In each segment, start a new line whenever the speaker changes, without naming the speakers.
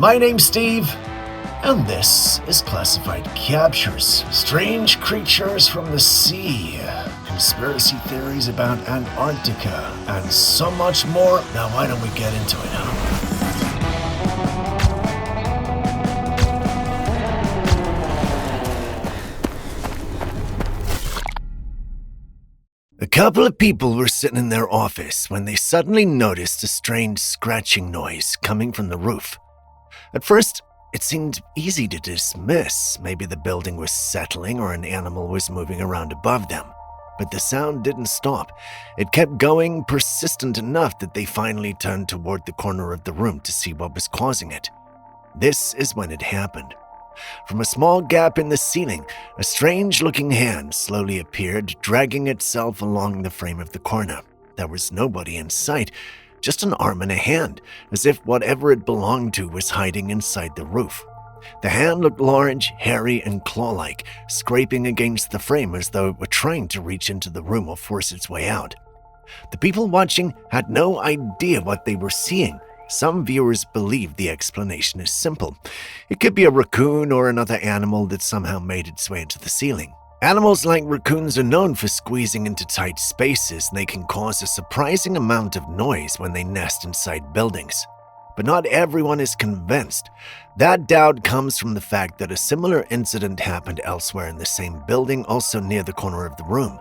My name's Steve, and this is Classified Captures. Strange creatures from the sea, conspiracy theories about Antarctica, and so much more. Now why don't we get into it, huh? A couple of people were sitting in their office when they suddenly noticed a strange scratching noise coming from the roof. At first, it seemed easy to dismiss. Maybe the building was settling or an animal was moving around above them. But the sound didn't stop. It kept going, persistent enough that they finally turned toward the corner of the room to see what was causing it. This is when it happened. From a small gap in the ceiling, a strange-looking hand slowly appeared, dragging itself along the frame of the corner. There was nobody in sight, just an arm and a hand, as if whatever it belonged to was hiding inside the roof. The hand looked large, hairy, and claw-like, scraping against the frame as though it were trying to reach into the room or force its way out. The people watching had no idea what they were seeing. Some viewers believe the explanation is simple. It could be a raccoon or another animal that somehow made its way into the ceiling. Animals like raccoons are known for squeezing into tight spaces, and they can cause a surprising amount of noise when they nest inside buildings. But not everyone is convinced. That doubt comes from the fact that a similar incident happened elsewhere in the same building, also near the corner of the room.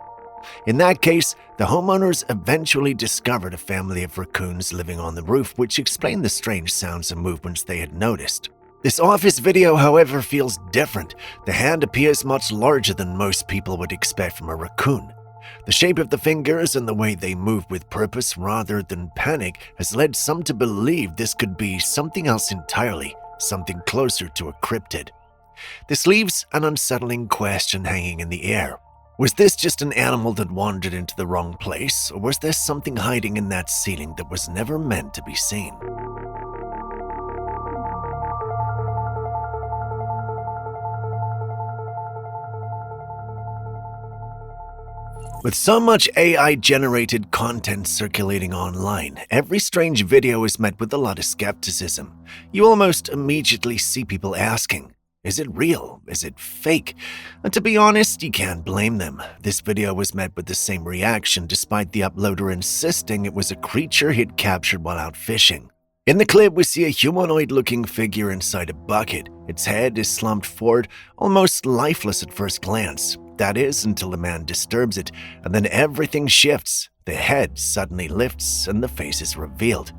In that case, the homeowners eventually discovered a family of raccoons living on the roof, which explained the strange sounds and movements they had noticed. This office video, however, feels different. The hand appears much larger than most people would expect from a raccoon. The shape of the fingers and the way they move with purpose rather than panic has led some to believe this could be something else entirely, something closer to a cryptid. This leaves an unsettling question hanging in the air. Was this just an animal that wandered into the wrong place, or was there something hiding in that ceiling that was never meant to be seen? With so much AI-generated content circulating online, every strange video is met with a lot of skepticism. You almost immediately see people asking, is it real? Is it fake? And to be honest, you can't blame them. This video was met with the same reaction despite the uploader insisting it was a creature he'd captured while out fishing. In the clip, we see a humanoid-looking figure inside a bucket. Its head is slumped forward, almost lifeless at first glance. That is, until the man disturbs it, and then everything shifts. The head suddenly lifts, and the face is revealed.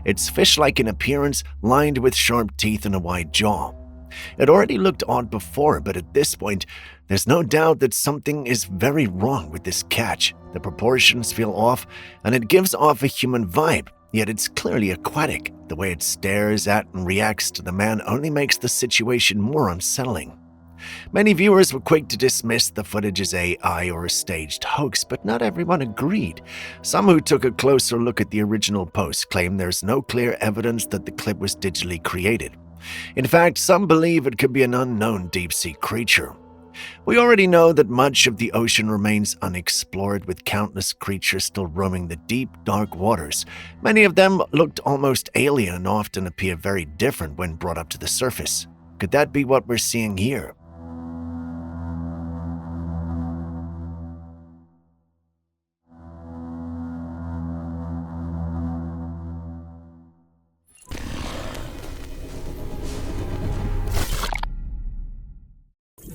It's fish-like in appearance, lined with sharp teeth and a wide jaw. It already looked odd before, but at this point, there's no doubt that something is very wrong with this catch. The proportions feel off, and it gives off a human vibe, yet it's clearly aquatic. The way it stares at and reacts to the man only makes the situation more unsettling. Many viewers were quick to dismiss the footage as AI or a staged hoax, but not everyone agreed. Some who took a closer look at the original post claim there's no clear evidence that the clip was digitally created. In fact, some believe it could be an unknown deep-sea creature. We already know that much of the ocean remains unexplored, with countless creatures still roaming the deep, dark waters. Many of them looked almost alien and often appear very different when brought up to the surface. Could that be what we're seeing here?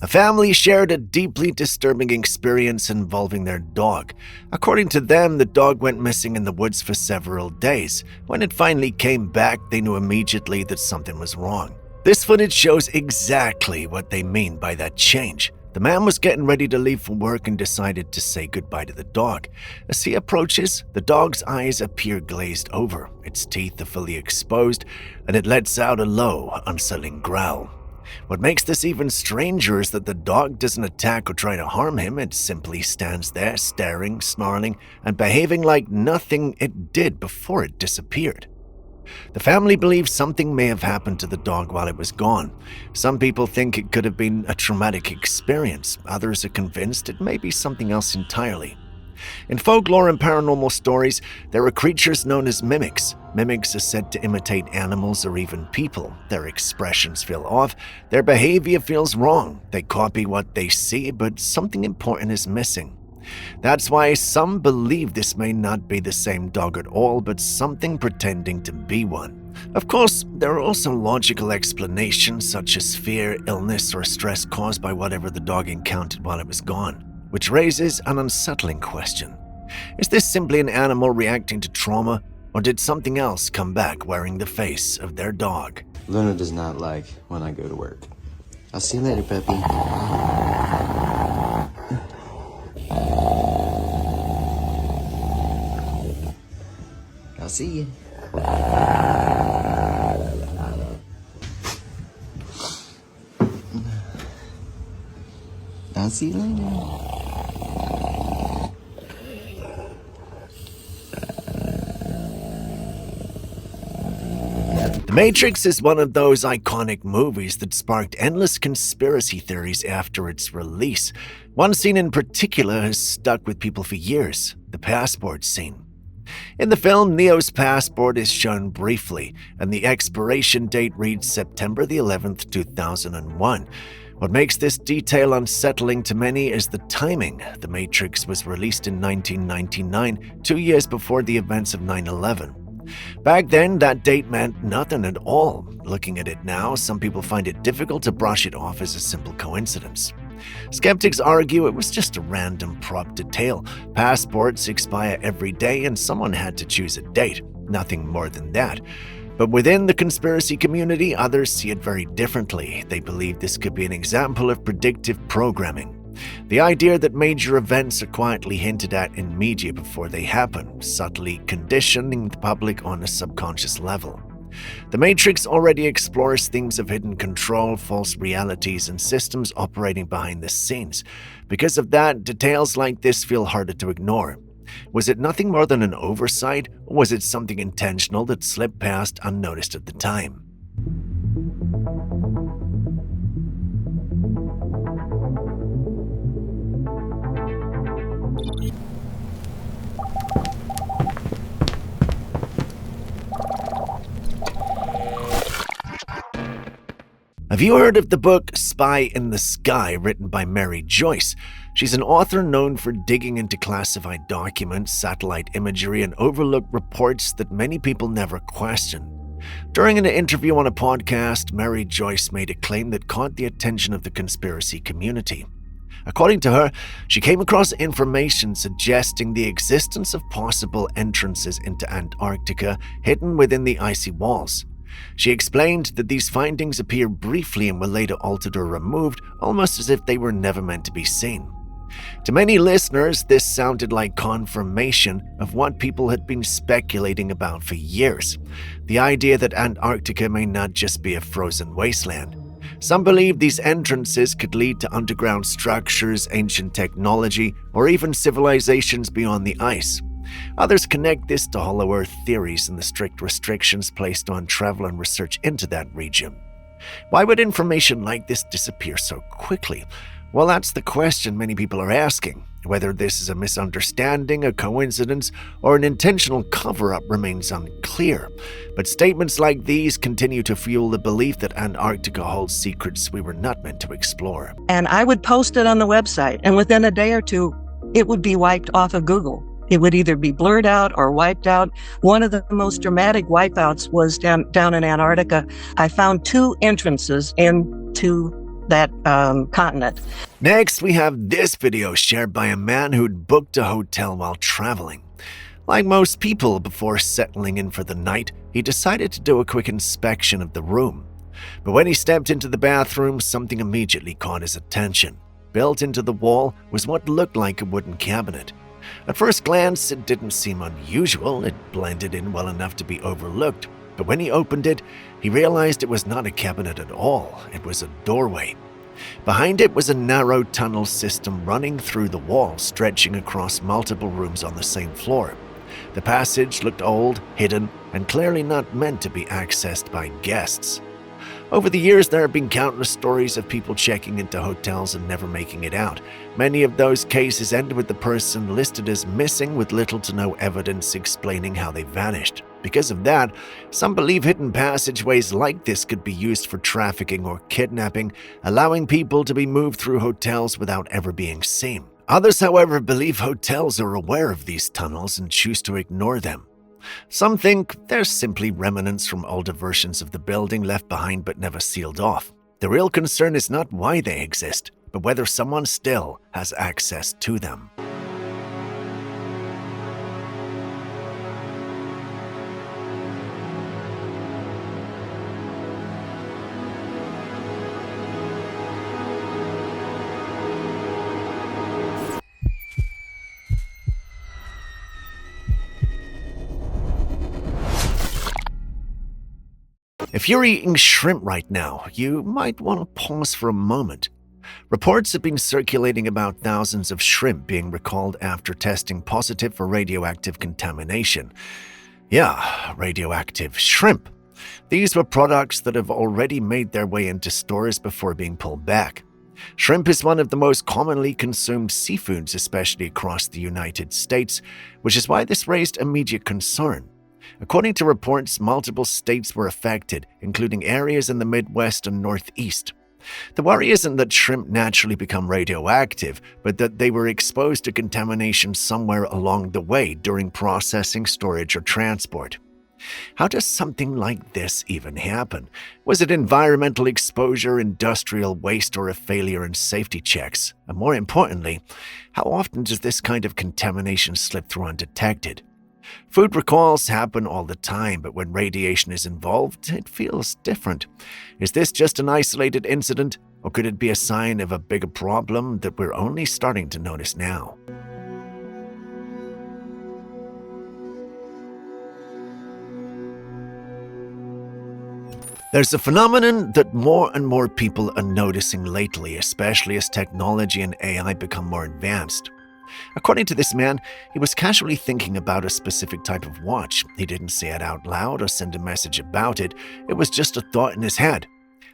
A family shared a deeply disturbing experience involving their dog. According to them, the dog went missing in the woods for several days. When it finally came back, they knew immediately that something was wrong. This footage shows exactly what they mean by that change. The man was getting ready to leave for work and decided to say goodbye to the dog. As he approaches, the dog's eyes appear glazed over, its teeth are fully exposed, and it lets out a low, unsettling growl. What makes this even stranger is that the dog doesn't attack or try to harm him. It simply stands there, staring, snarling, and behaving like nothing it did before it disappeared. The family believes something may have happened to the dog while it was gone. Some people think it could have been a traumatic experience. Others are convinced it may be something else entirely. In folklore and paranormal stories, there are creatures known as mimics. Mimics are said to imitate animals or even people. Their expressions feel off, their behavior feels wrong. They copy what they see, but something important is missing. That's why some believe this may not be the same dog at all, but something pretending to be one. Of course, there are also logical explanations such as fear, illness, or stress caused by whatever the dog encountered while it was gone, which raises an unsettling question. Is this simply an animal reacting to trauma, or did something else come back wearing the face of their dog?
Luna does not like when I go to work. I'll see you later, Peppy. I'll see you. I'll see you later.
The Matrix is one of those iconic movies that sparked endless conspiracy theories after its release. One scene in particular has stuck with people for years, the passport scene. In the film, Neo's passport is shown briefly, and the expiration date reads September the 11th, 2001. What makes this detail unsettling to many is the timing. The Matrix was released in 1999, 2 years before the events of 9/11. Back then, that date meant nothing at all. Looking at it now, some people find it difficult to brush it off as a simple coincidence. Skeptics argue it was just a random prop detail. Passports expire every day and someone had to choose a date. Nothing more than that. But within the conspiracy community, others see it very differently. They believe this could be an example of predictive programming. The idea that major events are quietly hinted at in media before they happen, subtly conditioning the public on a subconscious level. The Matrix already explores themes of hidden control, false realities, and systems operating behind the scenes. Because of that, details like this feel harder to ignore. Was it nothing more than an oversight, or was it something intentional that slipped past unnoticed at the time? Have you heard of the book Spy in the Sky, written by Mary Joyce? She's an author known for digging into classified documents, satellite imagery, and overlooked reports that many people never question. During an interview on a podcast, Mary Joyce made a claim that caught the attention of the conspiracy community. According to her, she came across information suggesting the existence of possible entrances into Antarctica hidden within the icy walls. She explained that these findings appear briefly and were later altered or removed, almost as if they were never meant to be seen. To many listeners, this sounded like confirmation of what people had been speculating about for years. The idea that Antarctica may not just be a frozen wasteland. Some believe these entrances could lead to underground structures, ancient technology, or even civilizations beyond the ice. Others connect this to Hollow Earth theories and the strict restrictions placed on travel and research into that region. Why would information like this disappear so quickly? Well, that's the question many people are asking. Whether this is a misunderstanding, a coincidence, or an intentional cover-up remains unclear. But statements like these continue to fuel the belief that Antarctica holds secrets we were not meant to explore.
And I would post it on the website, and within a day or two, it would be wiped off of Google. It would either be blurred out or wiped out. One of the most dramatic wipeouts was down in Antarctica. I found 2 entrances into that continent.
Next, we have this video shared by a man who'd booked a hotel while traveling. Like most people, before settling in for the night, he decided to do a quick inspection of the room. But when he stepped into the bathroom, something immediately caught his attention. Built into the wall was what looked like a wooden cabinet. At first glance, it didn't seem unusual. It blended in well enough to be overlooked. But when he opened it, he realized it was not a cabinet at all. It was a doorway. Behind it was a narrow tunnel system running through the wall, stretching across multiple rooms on the same floor. The passage looked old, hidden, and clearly not meant to be accessed by guests. Over the years, there have been countless stories of people checking into hotels and never making it out. Many of those cases end with the person listed as missing with little to no evidence explaining how they vanished. Because of that, some believe hidden passageways like this could be used for trafficking or kidnapping, allowing people to be moved through hotels without ever being seen. Others, however, believe hotels are aware of these tunnels and choose to ignore them. Some think they're simply remnants from older versions of the building left behind but never sealed off. The real concern is not why they exist, but whether someone still has access to them. If you're eating shrimp right now, you might want to pause for a moment. Reports have been circulating about thousands of shrimp being recalled after testing positive for radioactive contamination. Yeah, radioactive shrimp. These were products that have already made their way into stores before being pulled back. Shrimp is one of the most commonly consumed seafoods, especially across the United States, which is why this raised immediate concern. According to reports, multiple states were affected, including areas in the Midwest and Northeast. The worry isn't that shrimp naturally become radioactive, but that they were exposed to contamination somewhere along the way during processing, storage, or transport. How does something like this even happen? Was it environmental exposure, industrial waste, or a failure in safety checks? And more importantly, how often does this kind of contamination slip through undetected? Food recalls happen all the time, but when radiation is involved, it feels different. Is this just an isolated incident, or could it be a sign of a bigger problem that we're only starting to notice now? There's a phenomenon that more and more people are noticing lately, especially as technology and AI become more advanced. According to this man, he was casually thinking about a specific type of watch. He didn't say it out loud or send a message about it. It was just a thought in his head.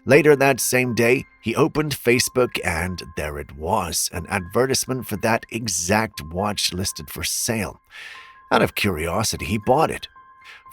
Later that same day, he opened Facebook and there it was, an advertisement for that exact watch listed for sale. Out of curiosity, he bought it.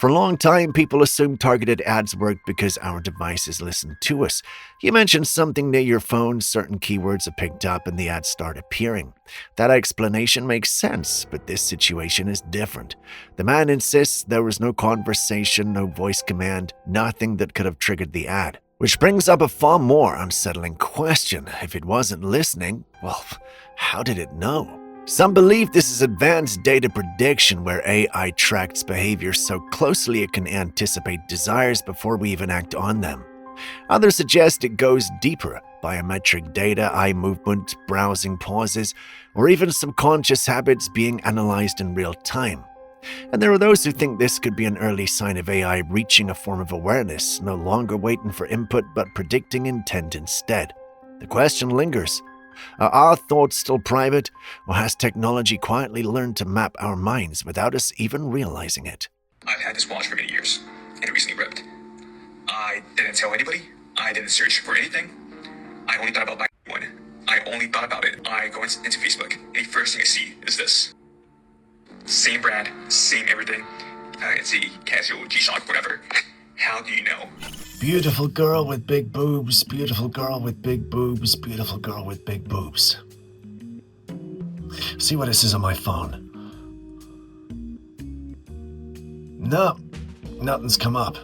For a long time, people assumed targeted ads worked because our devices listen to us. You mention something near your phone, certain keywords are picked up, and the ads start appearing. That explanation makes sense, but this situation is different. The man insists there was no conversation, no voice command, nothing that could have triggered the ad. Which brings up a far more unsettling question. If it wasn't listening, well, how did it know? Some believe this is advanced data prediction where AI tracks behavior so closely it can anticipate desires before we even act on them. Others suggest it goes deeper, biometric data, eye movement, browsing pauses, or even subconscious habits being analyzed in real time. And there are those who think this could be an early sign of AI reaching a form of awareness, no longer waiting for input but predicting intent instead. The question lingers. Are our thoughts still private, or has technology quietly learned to map our minds without us even realizing it?
I've had this watch for many years, and it recently ripped. I didn't tell anybody. I didn't search for anything. I only thought about buying one. I only thought about it. I go into Facebook, and the first thing I see is this. Same brand, same everything. It's a Casio G-Shock, whatever. How do you know?
Beautiful girl with big boobs, beautiful girl with big boobs, beautiful girl with big boobs. See what it says on my phone. No, nothing's come up.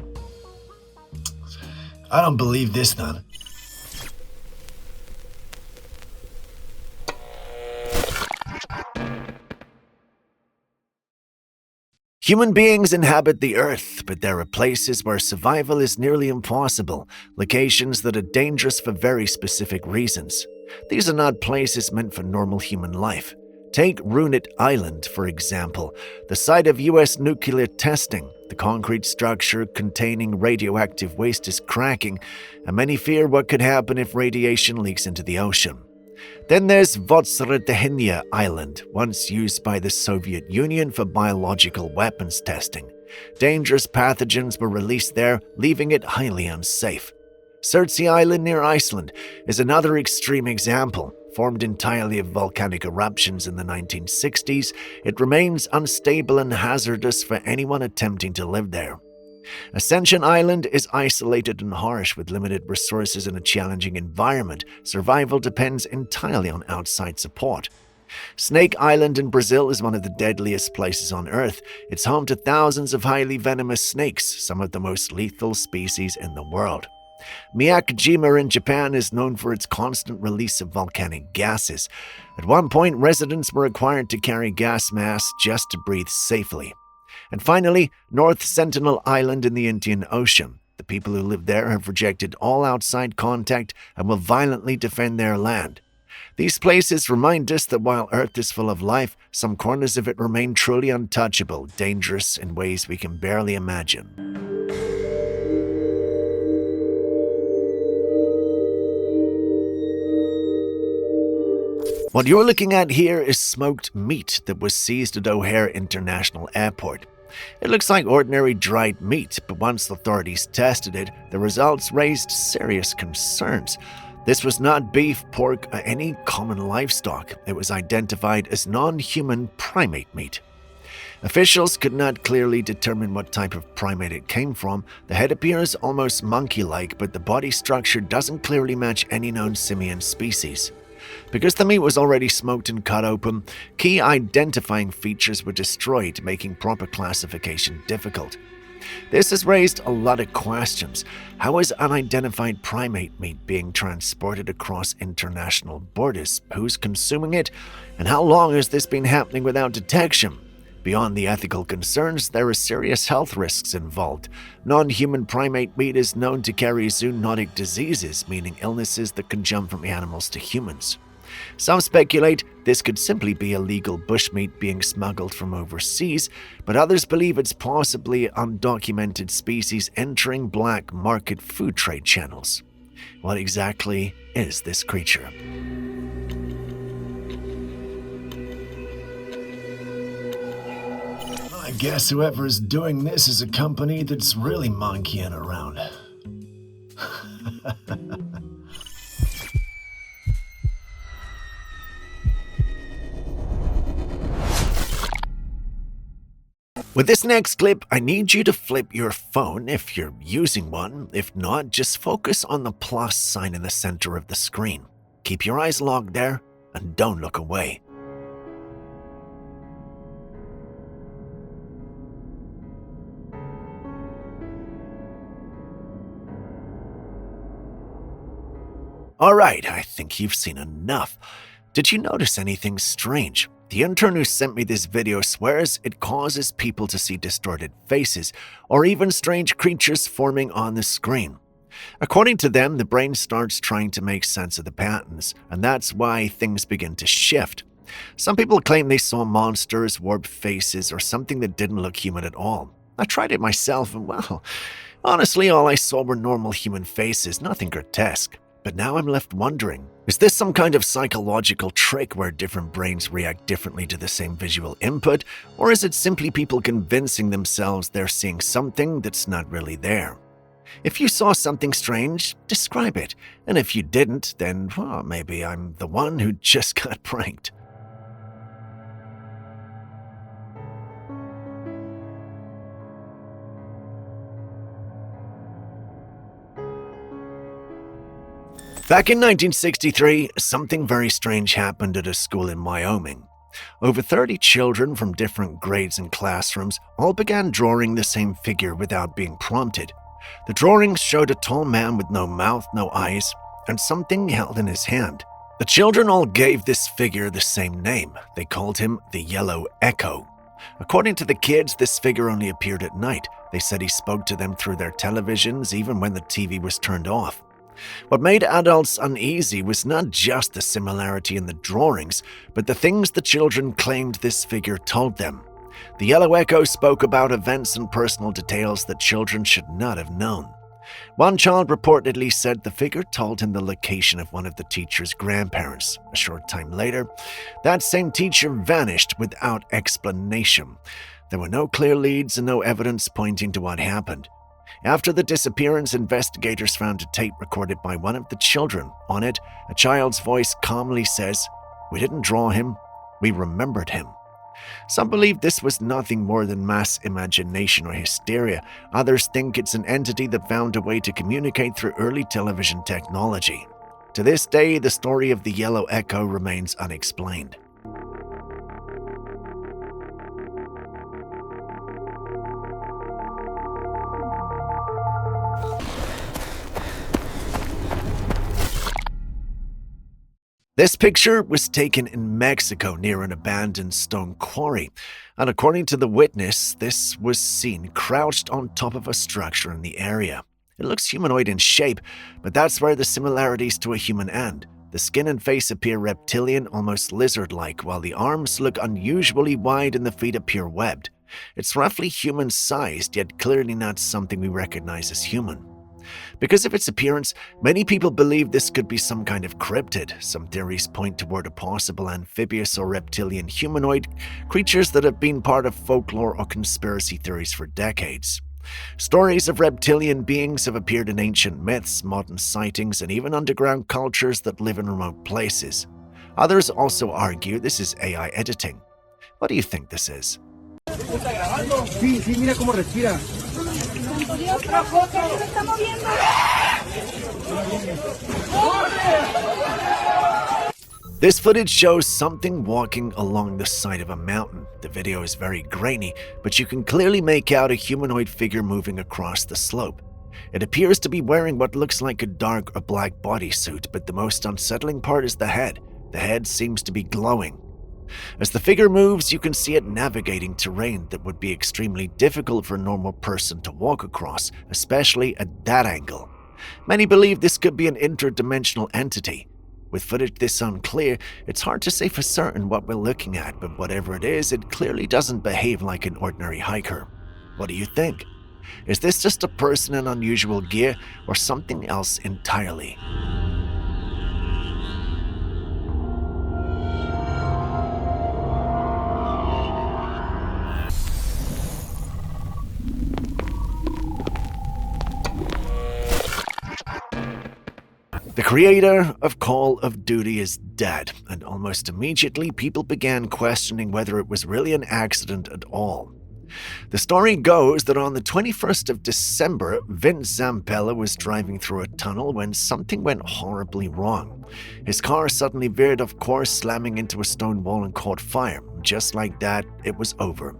I don't believe this then. Human beings inhabit the Earth, but there are places where survival is nearly impossible, locations that are dangerous for very specific reasons. These are not places meant for normal human life. Take Runit Island, for example, the site of U.S. nuclear testing. The concrete structure containing radioactive waste is cracking, and many fear what could happen if radiation leaks into the ocean. Then there's Votsretihinya Island, once used by the Soviet Union for biological weapons testing. Dangerous pathogens were released there, leaving it highly unsafe. Surtsey Island near Iceland is another extreme example. Formed entirely of volcanic eruptions in the 1960s, it remains unstable and hazardous for anyone attempting to live there. Ascension Island is isolated and harsh with limited resources and a challenging environment. Survival depends entirely on outside support. Snake Island in Brazil is one of the deadliest places on Earth. It's home to thousands of highly venomous snakes, some of the most lethal species in the world. Miyakojima in Japan is known for its constant release of volcanic gases. At one point, residents were required to carry gas masks just to breathe safely. And finally, North Sentinel Island in the Indian Ocean. The people who live there have rejected all outside contact and will violently defend their land. These places remind us that while Earth is full of life, some corners of it remain truly untouchable, dangerous in ways we can barely imagine. What you're looking at here is smoked meat that was seized at O'Hare International Airport. It looks like ordinary dried meat, but once authorities tested it, the results raised serious concerns. This was not beef, pork, or any common livestock. It was identified as non-human primate meat. Officials could not clearly determine what type of primate it came from. The head appears almost monkey-like, but the body structure doesn't clearly match any known simian species. Because the meat was already smoked and cut open, key identifying features were destroyed, making proper classification difficult. This has raised a lot of questions. How is unidentified primate meat being transported across international borders? Who's consuming it? And how long has this been happening without detection? Beyond the ethical concerns, there are serious health risks involved. Non-human primate meat is known to carry zoonotic diseases, meaning illnesses that can jump from animals to humans. Some speculate this could simply be illegal bushmeat being smuggled from overseas, but others believe it's possibly undocumented species entering black market food trade channels. What exactly is this creature? I guess whoever is doing this is a company that's really monkeying around. With this next clip, I need you to flip your phone if you're using one. If not, just focus on the plus sign in the center of the screen. Keep your eyes locked there and don't look away. Alright, I think you've seen enough. Did you notice anything strange? The intern who sent me this video swears it causes people to see distorted faces, or even strange creatures forming on the screen. According to them, the brain starts trying to make sense of the patterns, and that's why things begin to shift. Some people claim they saw monsters, warped faces, or something that didn't look human at all. I tried it myself, and well, honestly, all I saw were normal human faces, nothing grotesque. But now I'm left wondering, is this some kind of psychological trick where different brains react differently to the same visual input, or is it simply people convincing themselves they're seeing something that's not really there? If you saw something strange, describe it, and if you didn't, then, well, maybe I'm the one who just got pranked. Back in 1963, something very strange happened at a school in Wyoming. Over 30 children from different grades and classrooms all began drawing the same figure without being prompted. The drawings showed a tall man with no mouth, no eyes, and something held in his hand. The children all gave this figure the same name. They called him the Yellow Echo. According to the kids, this figure only appeared at night. They said he spoke to them through their televisions even when the TV was turned off. What made adults uneasy was not just the similarity in the drawings, but the things the children claimed this figure told them. The Yellow Echo spoke about events and personal details that children should not have known. One child reportedly said the figure told him the location of one of the teacher's grandparents. A short time later, that same teacher vanished without explanation. There were no clear leads and no evidence pointing to what happened. After the disappearance, investigators found a tape recorded by one of the children. On it, a child's voice calmly says, "We didn't draw him, we remembered him." Some believe this was nothing more than mass imagination or hysteria. Others think it's an entity that found a way to communicate through early television technology. To this day, the story of the Yellow Echo remains unexplained. This picture was taken in Mexico near an abandoned stone quarry, and according to the witness, this was seen crouched on top of a structure in the area. It looks humanoid in shape, but that's where the similarities to a human end. The skin and face appear reptilian, almost lizard-like, while the arms look unusually wide and the feet appear webbed. It's roughly human-sized, yet clearly not something we recognize as human. Because of its appearance, many people believe this could be some kind of cryptid. Some theories point toward a possible amphibious or reptilian humanoid, creatures that have been part of folklore or conspiracy theories for decades. Stories of reptilian beings have appeared in ancient myths, modern sightings, and even underground cultures that live in remote places. Others also argue this is AI editing. What do you think this is?
Sí, mira cómo respira.
This footage shows something walking along the side of a mountain. The video is very grainy, but you can clearly make out a humanoid figure moving across the slope. It appears to be wearing what looks like a dark or black bodysuit, but the most unsettling part is the head. The head seems to be glowing. As the figure moves, you can see it navigating terrain that would be extremely difficult for a normal person to walk across, especially at that angle. Many believe this could be an interdimensional entity. With footage this unclear, it's hard to say for certain what we're looking at, but whatever it is, it clearly doesn't behave like an ordinary hiker. What do you think? Is this just a person in unusual gear, or something else entirely? The creator of Call of Duty is dead, and almost immediately people began questioning whether it was really an accident at all. The story goes that on the 21st of December, Vince Zampella was driving through a tunnel when something went horribly wrong. His car suddenly veered off course, slamming into a stone wall and caught fire. Just like that, it was over.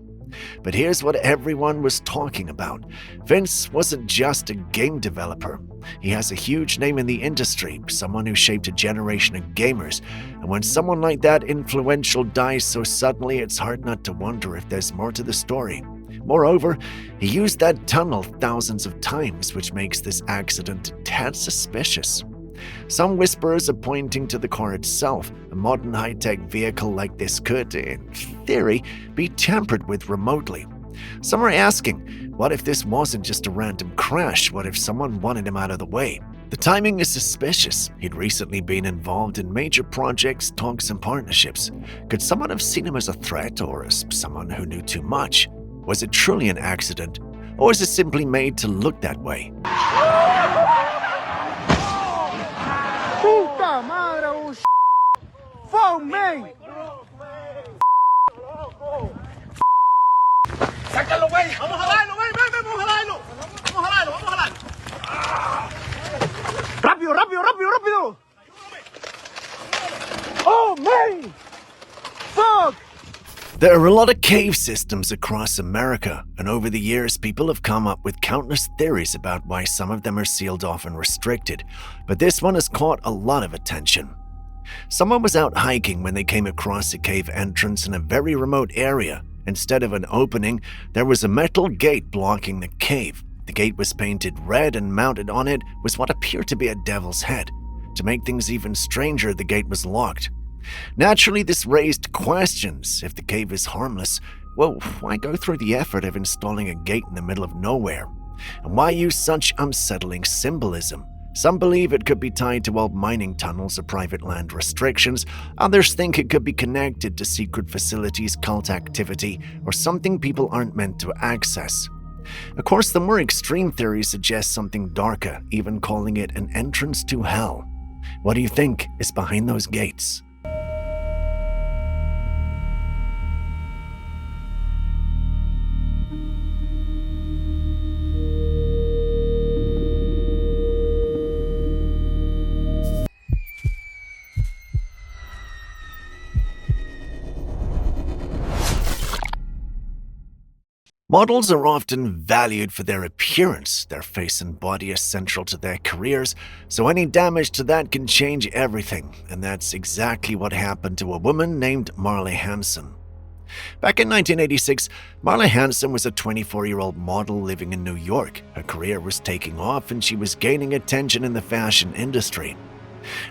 But here's what everyone was talking about. Vince wasn't just a game developer. He has a huge name in the industry, someone who shaped a generation of gamers. And when someone like that influential dies so suddenly, it's hard not to wonder if there's more to the story. Moreover, he used that tunnel thousands of times, which makes this accident a tad suspicious. Some whisperers are pointing to the car itself. A modern high-tech vehicle like this could, in theory, be tampered with remotely. Some are asking, what if this wasn't just a random crash? What if someone wanted him out of the way? The timing is suspicious. He'd recently been involved in major projects, talks, and partnerships. Could someone have seen him as a threat or as someone who knew too much? Was it truly an accident? Or is it simply made to look that way?
Puta madre, oh, fuck me. Sácalo, güey. Vamos a jalarlo, güey. Ven, vamos a jalarlo. Vamos a jalarlo, vamos a jalarlo. Rápido, rápido, rápido, rápido. Oh, man. Fuck.
There are a lot of cave systems across America, and over the years, people have come up with countless theories about why some of them are sealed off and restricted, but this one has caught a lot of attention. Someone was out hiking when they came across a cave entrance in a very remote area. Instead of an opening, there was a metal gate blocking the cave. The gate was painted red, and mounted on it was what appeared to be a devil's head. To make things even stranger, the gate was locked. Naturally, this raised questions. If the cave is harmless, well, why go through the effort of installing a gate in the middle of nowhere? And why use such unsettling symbolism? Some believe it could be tied to old mining tunnels or private land restrictions. Others think it could be connected to secret facilities, cult activity, or something people aren't meant to access. Of course, the more extreme theories suggest something darker, even calling it an entrance to hell. What do you think is behind those gates? Models are often valued for their appearance. Their face and body are central to their careers, so any damage to that can change everything, and that's exactly what happened to a woman named Marley Hanson. Back in 1986, Marley Hanson was a 24-year-old model living in New York. Her career was taking off and she was gaining attention in the fashion industry.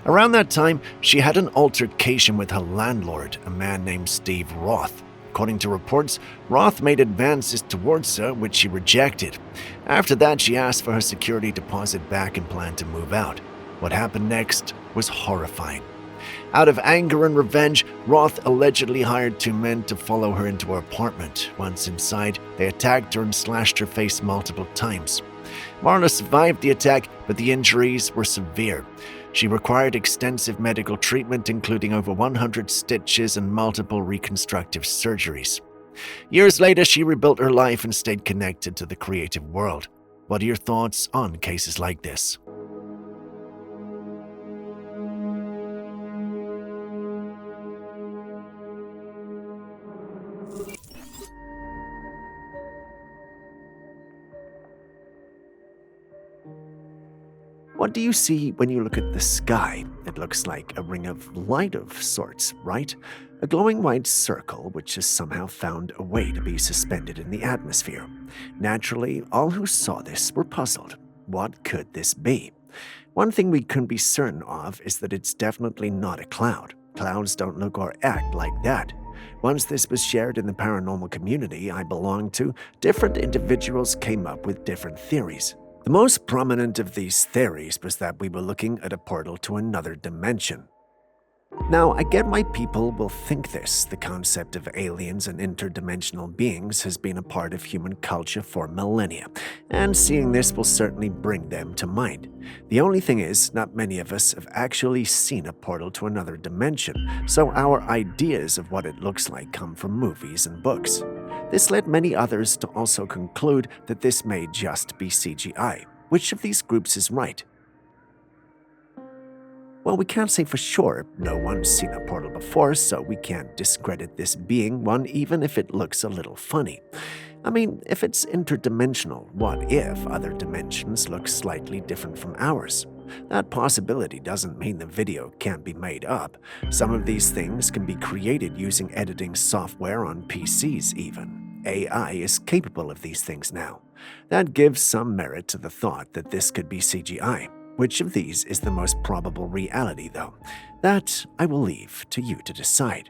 Around that time, she had an altercation with her landlord, a man named Steve Roth. According to reports, Roth made advances towards her, which she rejected. After that, she asked for her security deposit back and planned to move out. What happened next was horrifying. Out of anger and revenge, Roth allegedly hired two men to follow her into her apartment. Once inside, they attacked her and slashed her face multiple times. Marla survived the attack, but the injuries were severe. She required extensive medical treatment, including over 100 stitches and multiple reconstructive surgeries. Years later, she rebuilt her life and stayed connected to the creative world. What are your thoughts on cases like this? What do you see when you look at the sky? It looks like a ring of light of sorts, right? A glowing white circle which has somehow found a way to be suspended in the atmosphere. Naturally, all who saw this were puzzled. What could this be? One thing we can be certain of is that it's definitely not a cloud. Clouds don't look or act like that. Once this was shared in the paranormal community I belonged to, different individuals came up with different theories. The most prominent of these theories was that we were looking at a portal to another dimension. Now, I get why people will think this. The concept of aliens and interdimensional beings has been a part of human culture for millennia, and seeing this will certainly bring them to mind. The only thing is, not many of us have actually seen a portal to another dimension, so our ideas of what it looks like come from movies and books. This led many others to also conclude that this may just be CGI. Which of these groups is right? Well, we can't say for sure. No one's seen a portal before, so we can't discredit this being one even if it looks a little funny. I mean, if it's interdimensional, what if other dimensions look slightly different from ours? That possibility doesn't mean the video can't be made up. Some of these things can be created using editing software on PCs even. AI is capable of these things now. That gives some merit to the thought that this could be CGI. Which of these is the most probable reality, though? That I will leave to you to decide.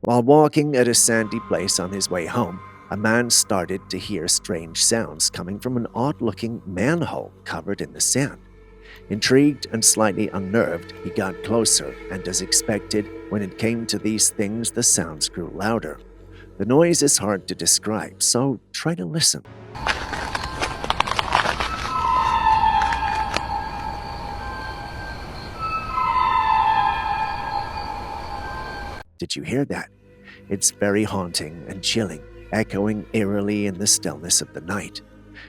While walking at a sandy place on his way home, a man started to hear strange sounds coming from an odd-looking manhole covered in the sand. Intrigued and slightly unnerved, he got closer, and as expected, when it came to these things, the sounds grew louder. The noise is hard to describe, so try to listen. Did you hear that? It's very haunting and chilling, echoing eerily in the stillness of the night.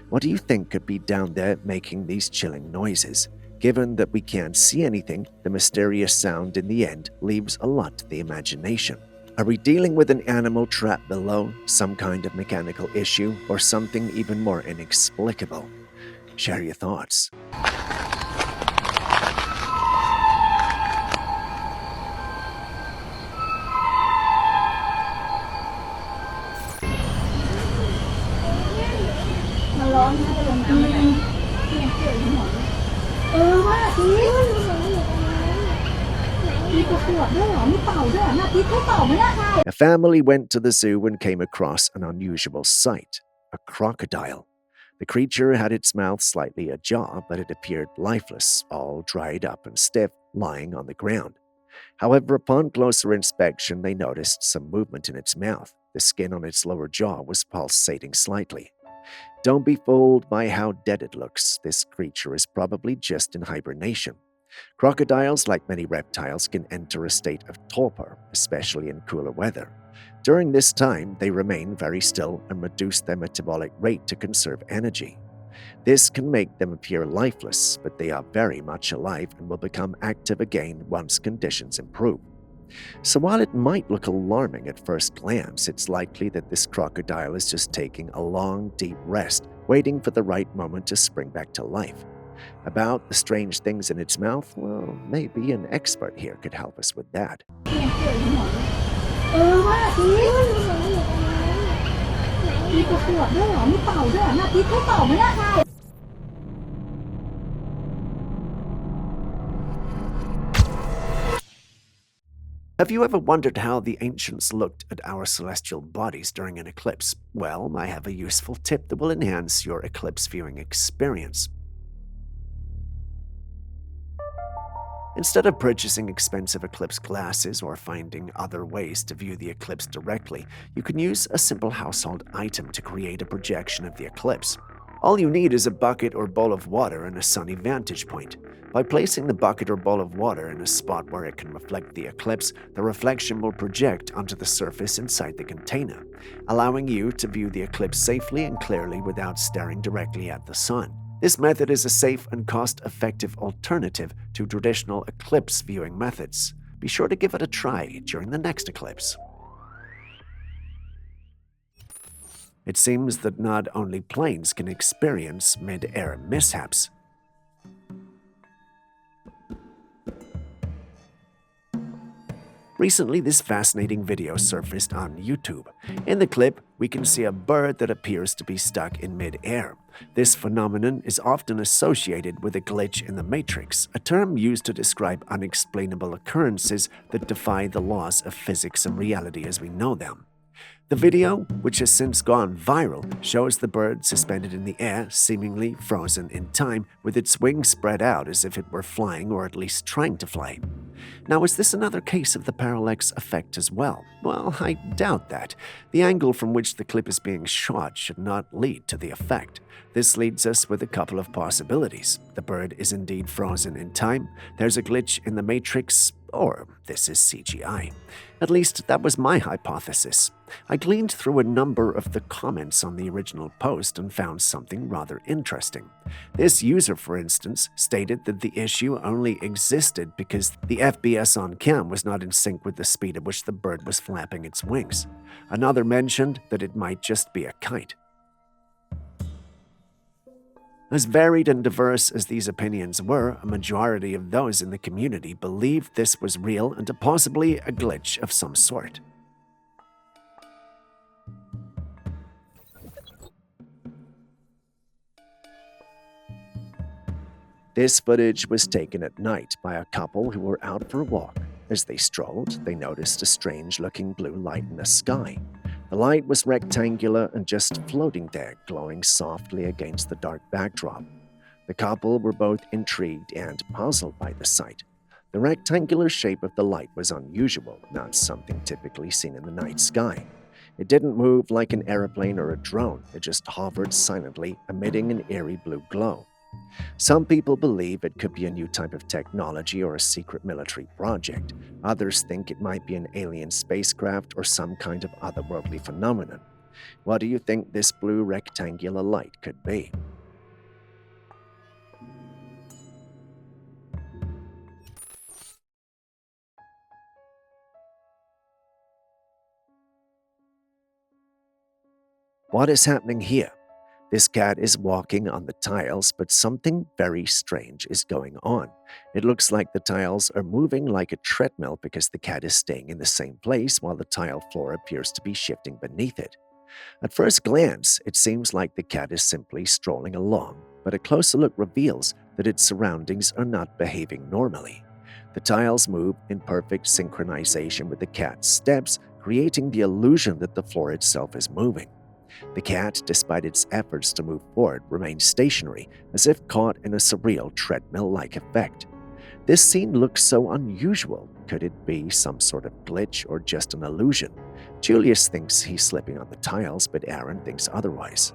What do you think could be down there making these chilling noises? Given that we can't see anything, the mysterious sound in the end leaves a lot to the imagination. Are we dealing with an animal trapped below, some kind of mechanical issue, or something even more inexplicable? Share your thoughts.
Nó lớn nó lên nằm đây. ว่าสิ
A family went to the zoo and came across an unusual sight: a crocodile. The creature had its mouth slightly ajar, but it appeared lifeless, all dried up and stiff, lying on the ground. However, upon closer inspection, they noticed some movement in its mouth. The skin on its lower jaw was pulsating slightly. Don't be fooled by how dead it looks. This creature is probably just in hibernation. Crocodiles, like many reptiles, can enter a state of torpor, especially in cooler weather. During this time, they remain very still and reduce their metabolic rate to conserve energy. This can make them appear lifeless, but they are very much alive and will become active again once conditions improve. So while it might look alarming at first glance, it's likely that this crocodile is just taking a long, deep rest, waiting for the right moment to spring back to life. About the strange things in its mouth, well, maybe an expert here could help us with that. Have you ever wondered how the ancients looked at our celestial bodies during an eclipse? Well, I have a useful tip that will enhance your eclipse viewing experience. Instead of purchasing expensive eclipse glasses or finding other ways to view the eclipse directly, you can use a simple household item to create a projection of the eclipse. All you need is a bucket or bowl of water and a sunny vantage point. By placing the bucket or bowl of water in a spot where it can reflect the eclipse, the reflection will project onto the surface inside the container, allowing you to view the eclipse safely and clearly without staring directly at the sun. This method is a safe and cost-effective alternative to traditional eclipse viewing methods. Be sure to give it a try during the next eclipse. It seems that not only planes can experience mid-air mishaps. Recently, this fascinating video surfaced on YouTube. In the clip, we can see a bird that appears to be stuck in mid-air. This phenomenon is often associated with a glitch in the matrix, a term used to describe unexplainable occurrences that defy the laws of physics and reality as we know them. The video, which has since gone viral, shows the bird suspended in the air, seemingly frozen in time, with its wings spread out as if it were flying or at least trying to fly. Now, is this another case of the parallax effect as well? Well, I doubt that. The angle from which the clip is being shot should not lead to the effect. This leads us with a couple of possibilities. The bird is indeed frozen in time, there's a glitch in the matrix, or this is CGI. At least that was my hypothesis. I gleaned through a number of the comments on the original post and found something rather interesting. This user, for instance, stated that the issue only existed because the FPS on cam was not in sync with the speed at which the bird was flapping its wings. Another mentioned that it might just be a kite. As varied and diverse as these opinions were, a majority of those in the community believed this was real and possibly a glitch of some sort. This footage was taken at night by a couple who were out for a walk. As they strolled, they noticed a strange-looking blue light in the sky. The light was rectangular and just floating there, glowing softly against the dark backdrop. The couple were both intrigued and puzzled by the sight. The rectangular shape of the light was unusual, not something typically seen in the night sky. It didn't move like an airplane or a drone, it just hovered silently, emitting an eerie blue glow. Some people believe it could be a new type of technology or a secret military project. Others think it might be an alien spacecraft or some kind of otherworldly phenomenon. What do you think this blue rectangular light could be? What is happening here? This cat is walking on the tiles, but something very strange is going on. It looks like the tiles are moving like a treadmill because the cat is staying in the same place while the tile floor appears to be shifting beneath it. At first glance, it seems like the cat is simply strolling along, but a closer look reveals that its surroundings are not behaving normally. The tiles move in perfect synchronization with the cat's steps, creating the illusion that the floor itself is moving. The cat, despite its efforts to move forward, remains stationary, as if caught in a surreal treadmill-like effect. This scene looks so unusual. Could it be some sort of glitch or just an illusion? Julius thinks he's slipping on the tiles, but Aaron thinks otherwise.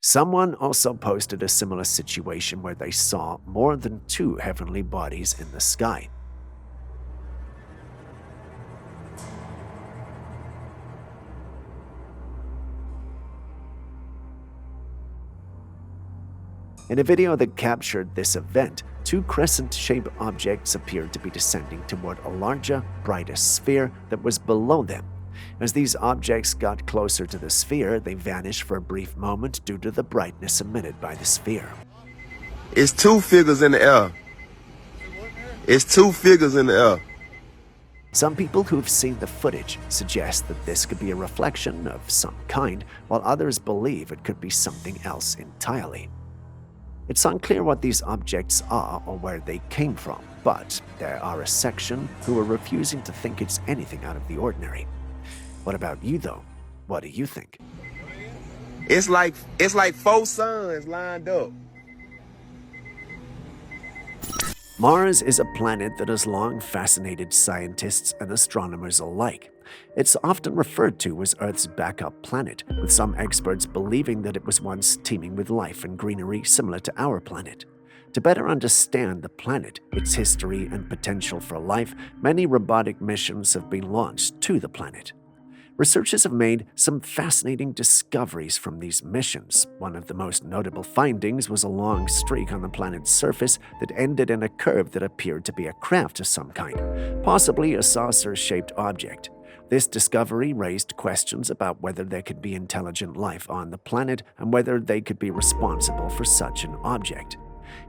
Someone also posted a similar situation where they saw more than 2 heavenly bodies in the sky. In a video that captured this event, 2 crescent-shaped objects appeared to be descending toward a larger, brighter sphere that was below them. As these objects got closer to the sphere, they vanished for a brief moment due to the brightness emitted by the sphere.
It's 2 figures in the air. It's 2 figures in the air.
Some people who've seen the footage suggest that this could be a reflection of some kind, while others believe it could be something else entirely. It's unclear what these objects are or where they came from, but there are a section who are refusing to think it's anything out of the ordinary. What about you, though? What do you think?
It's like 4 suns lined up.
Mars is a planet that has long fascinated scientists and astronomers alike. It's often referred to as Earth's backup planet, with some experts believing that it was once teeming with life and greenery similar to our planet. To better understand the planet, its history, and potential for life, many robotic missions have been launched to the planet. Researchers have made some fascinating discoveries from these missions. One of the most notable findings was a long streak on the planet's surface that ended in a curve that appeared to be a craft of some kind, possibly a saucer-shaped object. This discovery raised questions about whether there could be intelligent life on the planet and whether they could be responsible for such an object.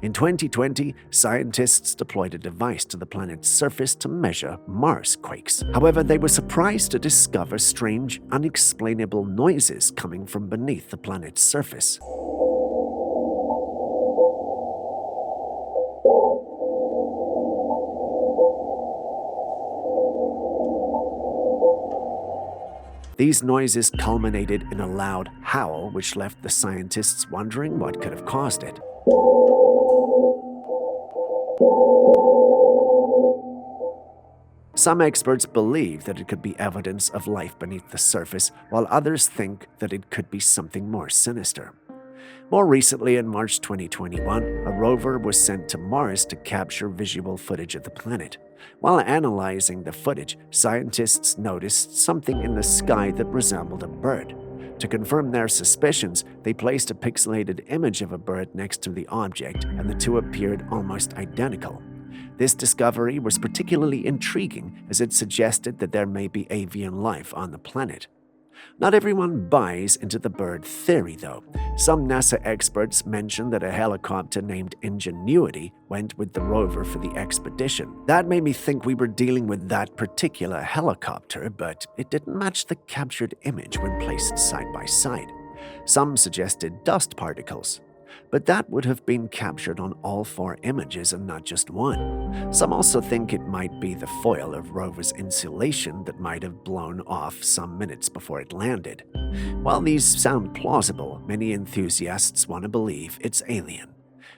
In 2020, scientists deployed a device to the planet's surface to measure Mars quakes. However, they were surprised to discover strange, unexplainable noises coming from beneath the planet's surface. These noises culminated in a loud howl, which left the scientists wondering what could have caused it. Some experts believe that it could be evidence of life beneath the surface, while others think that it could be something more sinister. More recently, in March 2021, a rover was sent to Mars to capture visual footage of the planet. While analyzing the footage, scientists noticed something in the sky that resembled a bird. To confirm their suspicions, they placed a pixelated image of a bird next to the object, and the two appeared almost identical. This discovery was particularly intriguing as it suggested that there may be avian life on the planet. Not everyone buys into the bird theory, though. Some NASA experts mentioned that a helicopter named Ingenuity went with the rover for the expedition. That made me think we were dealing with that particular helicopter, but it didn't match the captured image when placed side by side. Some suggested dust particles, but that would have been captured on all 4 images and not just one. Some also think it might be the foil of rover's insulation that might have blown off some minutes before it landed. While these sound plausible, many enthusiasts want to believe it's alien.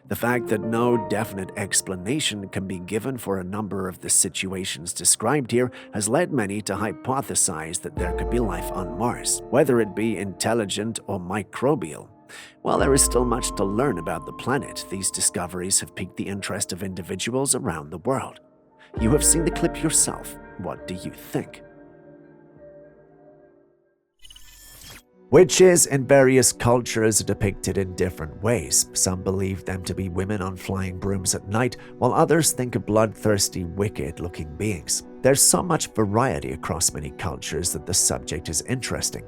The fact that no definite explanation can be given for a number of the situations described here has led many to hypothesize that there could be life on Mars, whether it be intelligent or microbial. While there is still much to learn about the planet, these discoveries have piqued the interest of individuals around the world. You have seen the clip yourself. What do you think? Witches in various cultures are depicted in different ways. Some believe them to be women on flying brooms at night, while others think of bloodthirsty, wicked-looking beings. There's so much variety across many cultures that the subject is interesting.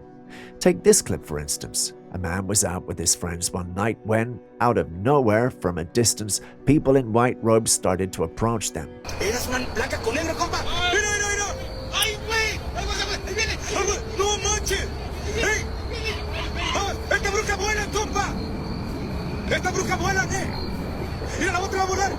Take this clip, for instance. A man was out with his friends one night when, out of nowhere, from a distance, people in white robes started to approach them.
Eras una blanca con negro, compa. Mira, Estas brujas vuelan, Mira, la otra va a volar.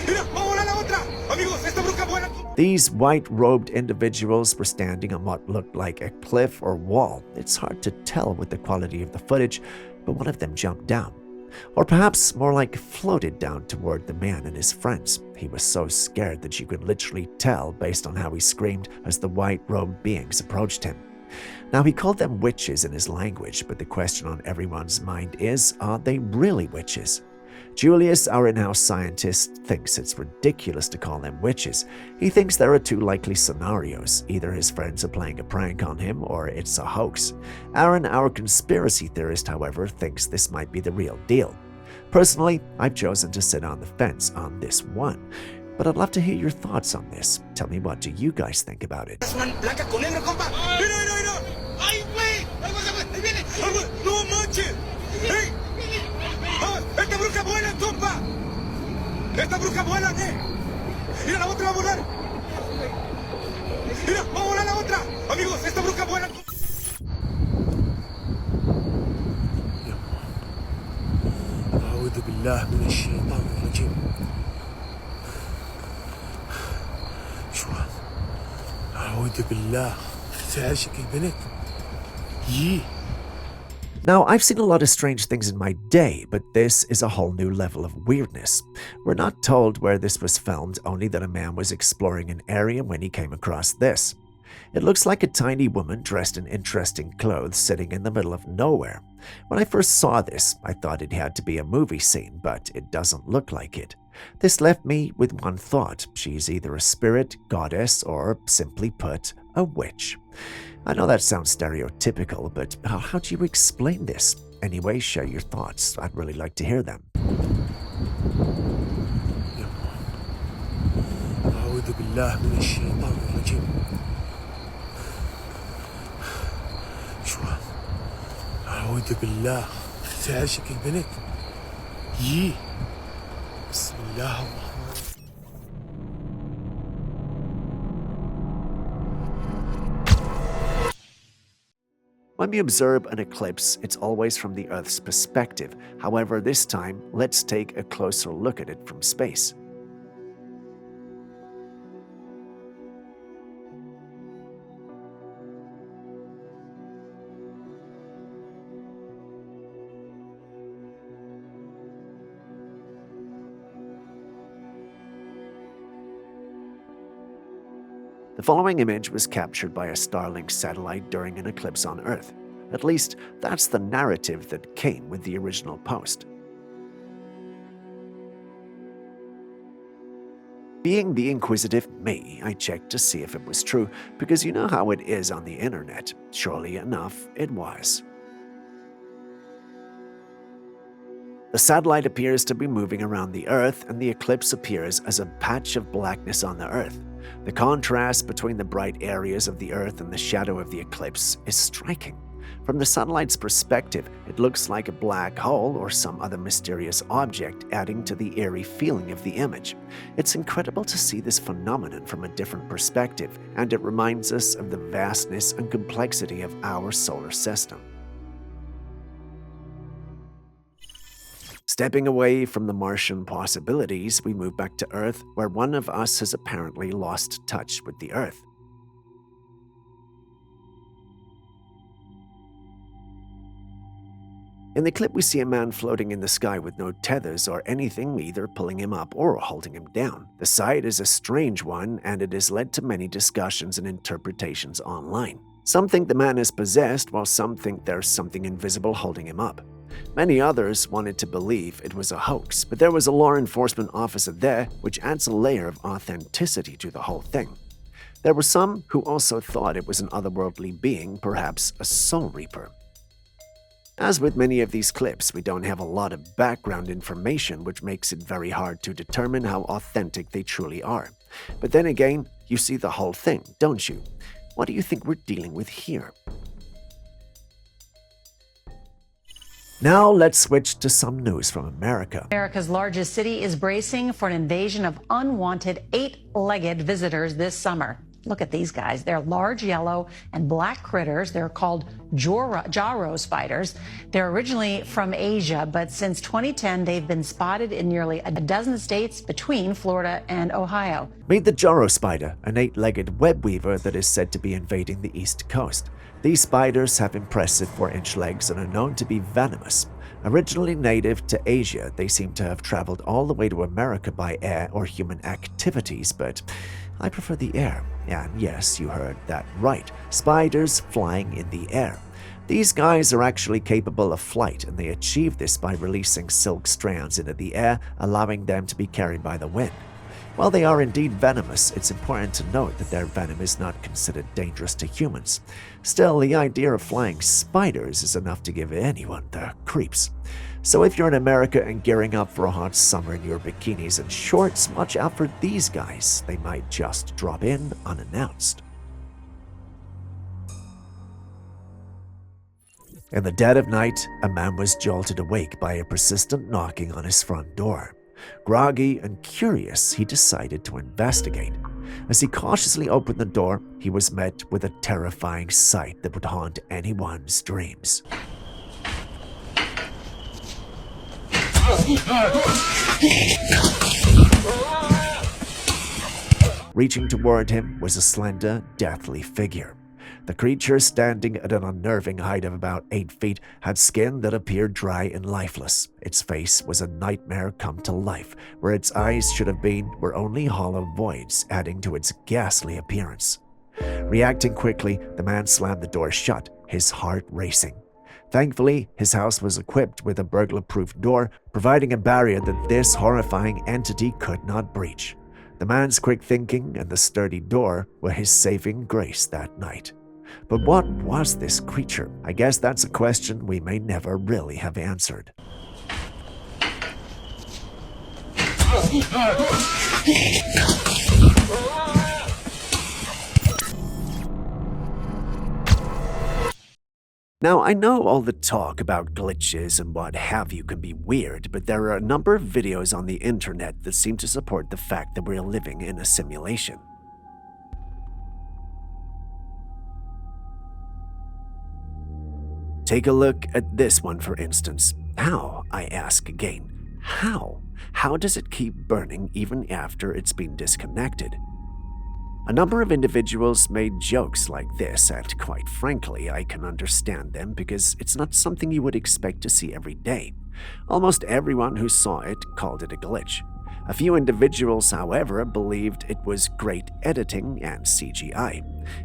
Mira, va a volar la otra. Amigos, esta bruja vuela.
These white-robed individuals were standing on what looked like a cliff or wall. It's hard to tell with the quality of the footage, but one of them jumped down. Or perhaps more like floated down toward the man and his friends. He was so scared that you could literally tell based on how he screamed as the white-robed beings approached him. Now, he called them witches in his language, but the question on everyone's mind is, are they really witches? Julius, our in-house scientist, thinks it's ridiculous to call them witches. He thinks there are two likely scenarios. Either his friends are playing a prank on him, or it's a hoax. Aaron, our conspiracy theorist, however, thinks this might be the real deal. Personally, I've chosen to sit on the fence on this one. But I'd love to hear your thoughts on this. Tell me, what do you guys think about it?
No manches. Esta bruja vuela, compa. Esta bruja vuela, Mira, la otra va a volar. Mira, va a volar la otra. Amigos, esta bruja vuela. أعوذ بالله من الشيطان الرجيم. شو هذا؟ أعوذ بالله. تعشق البنت.
Now, I've seen a lot of strange things in my day, but this is a whole new level of weirdness. We're not told where this was filmed, only that a man was exploring an area when he came across this. It looks like a tiny woman dressed in interesting clothes sitting in the middle of nowhere. When I first saw this, I thought it had to be a movie scene, but it doesn't look like it. This left me with one thought. She's either a spirit, goddess, or, simply put, a witch. I know that sounds stereotypical, but how do you explain this? Anyway, share your thoughts. I'd really like to hear them.
أعوذ بالله من الشيطان الرجيم. شو هذا؟ أعوذ بالله. تعشق البنت. بسم الله الرحمن.
When we observe an eclipse, it's always from the Earth's perspective. However, this time, let's take a closer look at it from space. The following image was captured by a Starlink satellite during an eclipse on Earth. At least, that's the narrative that came with the original post. Being the inquisitive me, I checked to see if it was true, because you know how it is on the internet. Surely enough, it was. The satellite appears to be moving around the Earth, and the eclipse appears as a patch of blackness on the Earth. The contrast between the bright areas of the Earth and the shadow of the eclipse is striking. From the satellite's perspective, it looks like a black hole or some other mysterious object, adding to the eerie feeling of the image. It's incredible to see this phenomenon from a different perspective, and it reminds us of the vastness and complexity of our solar system. Stepping away from the Martian possibilities, we move back to Earth, where one of us has apparently lost touch with the Earth. In the clip, we see a man floating in the sky with no tethers or anything either pulling him up or holding him down. The sight is a strange one, and it has led to many discussions and interpretations online. Some think the man is possessed, while some think there's something invisible holding him up. Many others wanted to believe it was a hoax, but there was a law enforcement officer there, which adds a layer of authenticity to the whole thing. There were some who also thought it was an otherworldly being, perhaps a soul reaper. As with many of these clips, we don't have a lot of background information, which makes it very hard to determine how authentic they truly are. But then again, you see the whole thing, don't you? What do you think we're dealing with here? Now let's switch to some news from America.
America's largest city is bracing for an invasion of unwanted eight-legged visitors this summer. Look at these guys. They're large yellow and black critters. They're called Jaro spiders. They're originally from Asia, but since 2010, they've been spotted in nearly a dozen states between Florida and Ohio.
Meet the Jaro spider, an 8-legged web weaver that is said to be invading the East Coast. These spiders have impressive 4-inch legs and are known to be venomous. Originally native to Asia, they seem to have traveled all the way to America by air or human activities, but I prefer the air. And yes, you heard that right. Spiders flying in the air. These guys are actually capable of flight, and they achieve this by releasing silk strands into the air, allowing them to be carried by the wind. While they are indeed venomous, it's important to note that their venom is not considered dangerous to humans. Still, the idea of flying spiders is enough to give anyone the creeps. So if you're in America and gearing up for a hot summer in your bikinis and shorts, watch out for these guys. They might just drop in unannounced. In the dead of night, a man was jolted awake by a persistent knocking on his front door. Groggy and curious, he decided to investigate. As he cautiously opened the door, he was met with a terrifying sight that would haunt anyone's dreams. Reaching toward him was a slender, deathly figure. The creature, standing at an unnerving height of about 8 feet, had skin that appeared dry and lifeless. Its face was a nightmare come to life. Where its eyes should have been were only hollow voids, adding to its ghastly appearance. Reacting quickly, the man slammed the door shut, his heart racing. Thankfully, his house was equipped with a burglar-proof door, providing a barrier that this horrifying entity could not breach. The man's quick thinking and the sturdy door were his saving grace that night. But what was this creature? I guess that's a question we may never really have answered. Now, I know all the talk about glitches and what have you can be weird, but there are a number of videos on the internet that seem to support the fact that we're living in a simulation. Take a look at this one, for instance. How, I ask again, how? How does it keep burning even after it's been disconnected? A number of individuals made jokes like this, and quite frankly, I can understand them because it's not something you would expect to see every day. Almost everyone who saw it called it a glitch. A few individuals, however, believed it was great editing and CGI.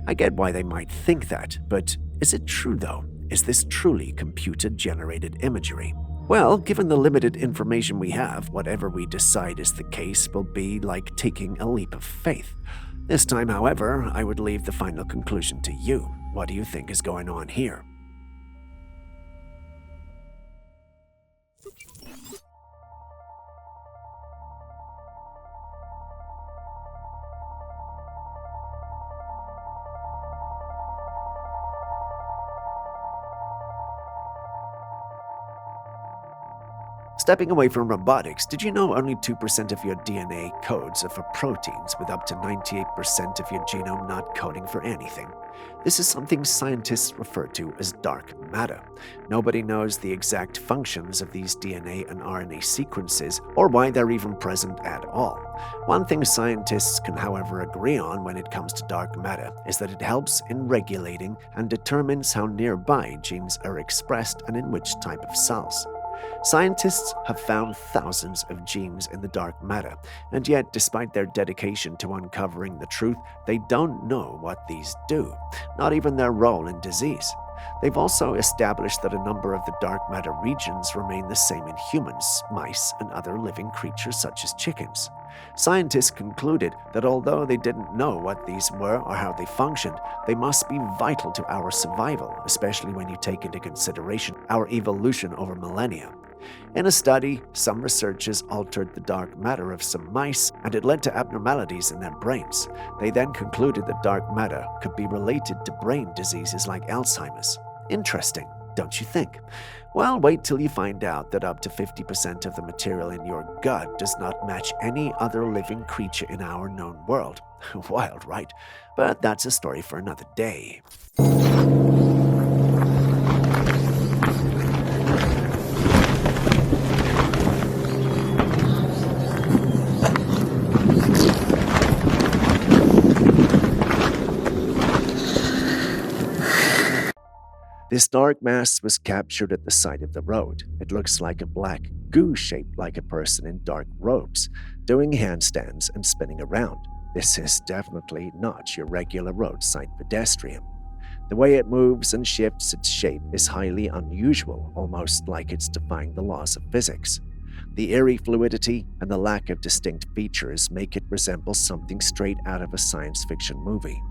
I get why they might think that, but is it true though? Is this truly computer-generated imagery? Well, given the limited information we have, whatever we decide is the case will be like taking a leap of faith. This time, however, I would leave the final conclusion to you. What do you think is going on here? Stepping away from robotics, did you know only 2% of your DNA codes are for proteins, with up to 98% of your genome not coding for anything? This is something scientists refer to as dark matter. Nobody knows the exact functions of these DNA and RNA sequences, or why they're even present at all. One thing scientists can, however, agree on when it comes to dark matter is that it helps in regulating and determines how nearby genes are expressed and in which type of cells. Scientists have found thousands of genes in the dark matter, and yet, despite their dedication to uncovering the truth, they don't know what these do, not even their role in disease. They've also established that a number of the dark matter regions remain the same in humans, mice, and other living creatures such as chickens. Scientists concluded that although they didn't know what these were or how they functioned, they must be vital to our survival, especially when you take into consideration our evolution over millennia. In a study, some researchers altered the dark matter of some mice, and it led to abnormalities in their brains. They then concluded that dark matter could be related to brain diseases like Alzheimer's. Interesting, don't you think? Well, wait till you find out that up to 50% of the material in your gut does not match any other living creature in our known world. Wild, right? But that's a story for another day. This dark mass was captured at the side of the road. It looks like a black goo shaped like a person in dark robes, doing handstands and spinning around. This is definitely not your regular roadside pedestrian. The way it moves and shifts its shape is highly unusual, almost like it's defying the laws of physics. The eerie fluidity and the lack of distinct features make it resemble something straight out of a science fiction movie.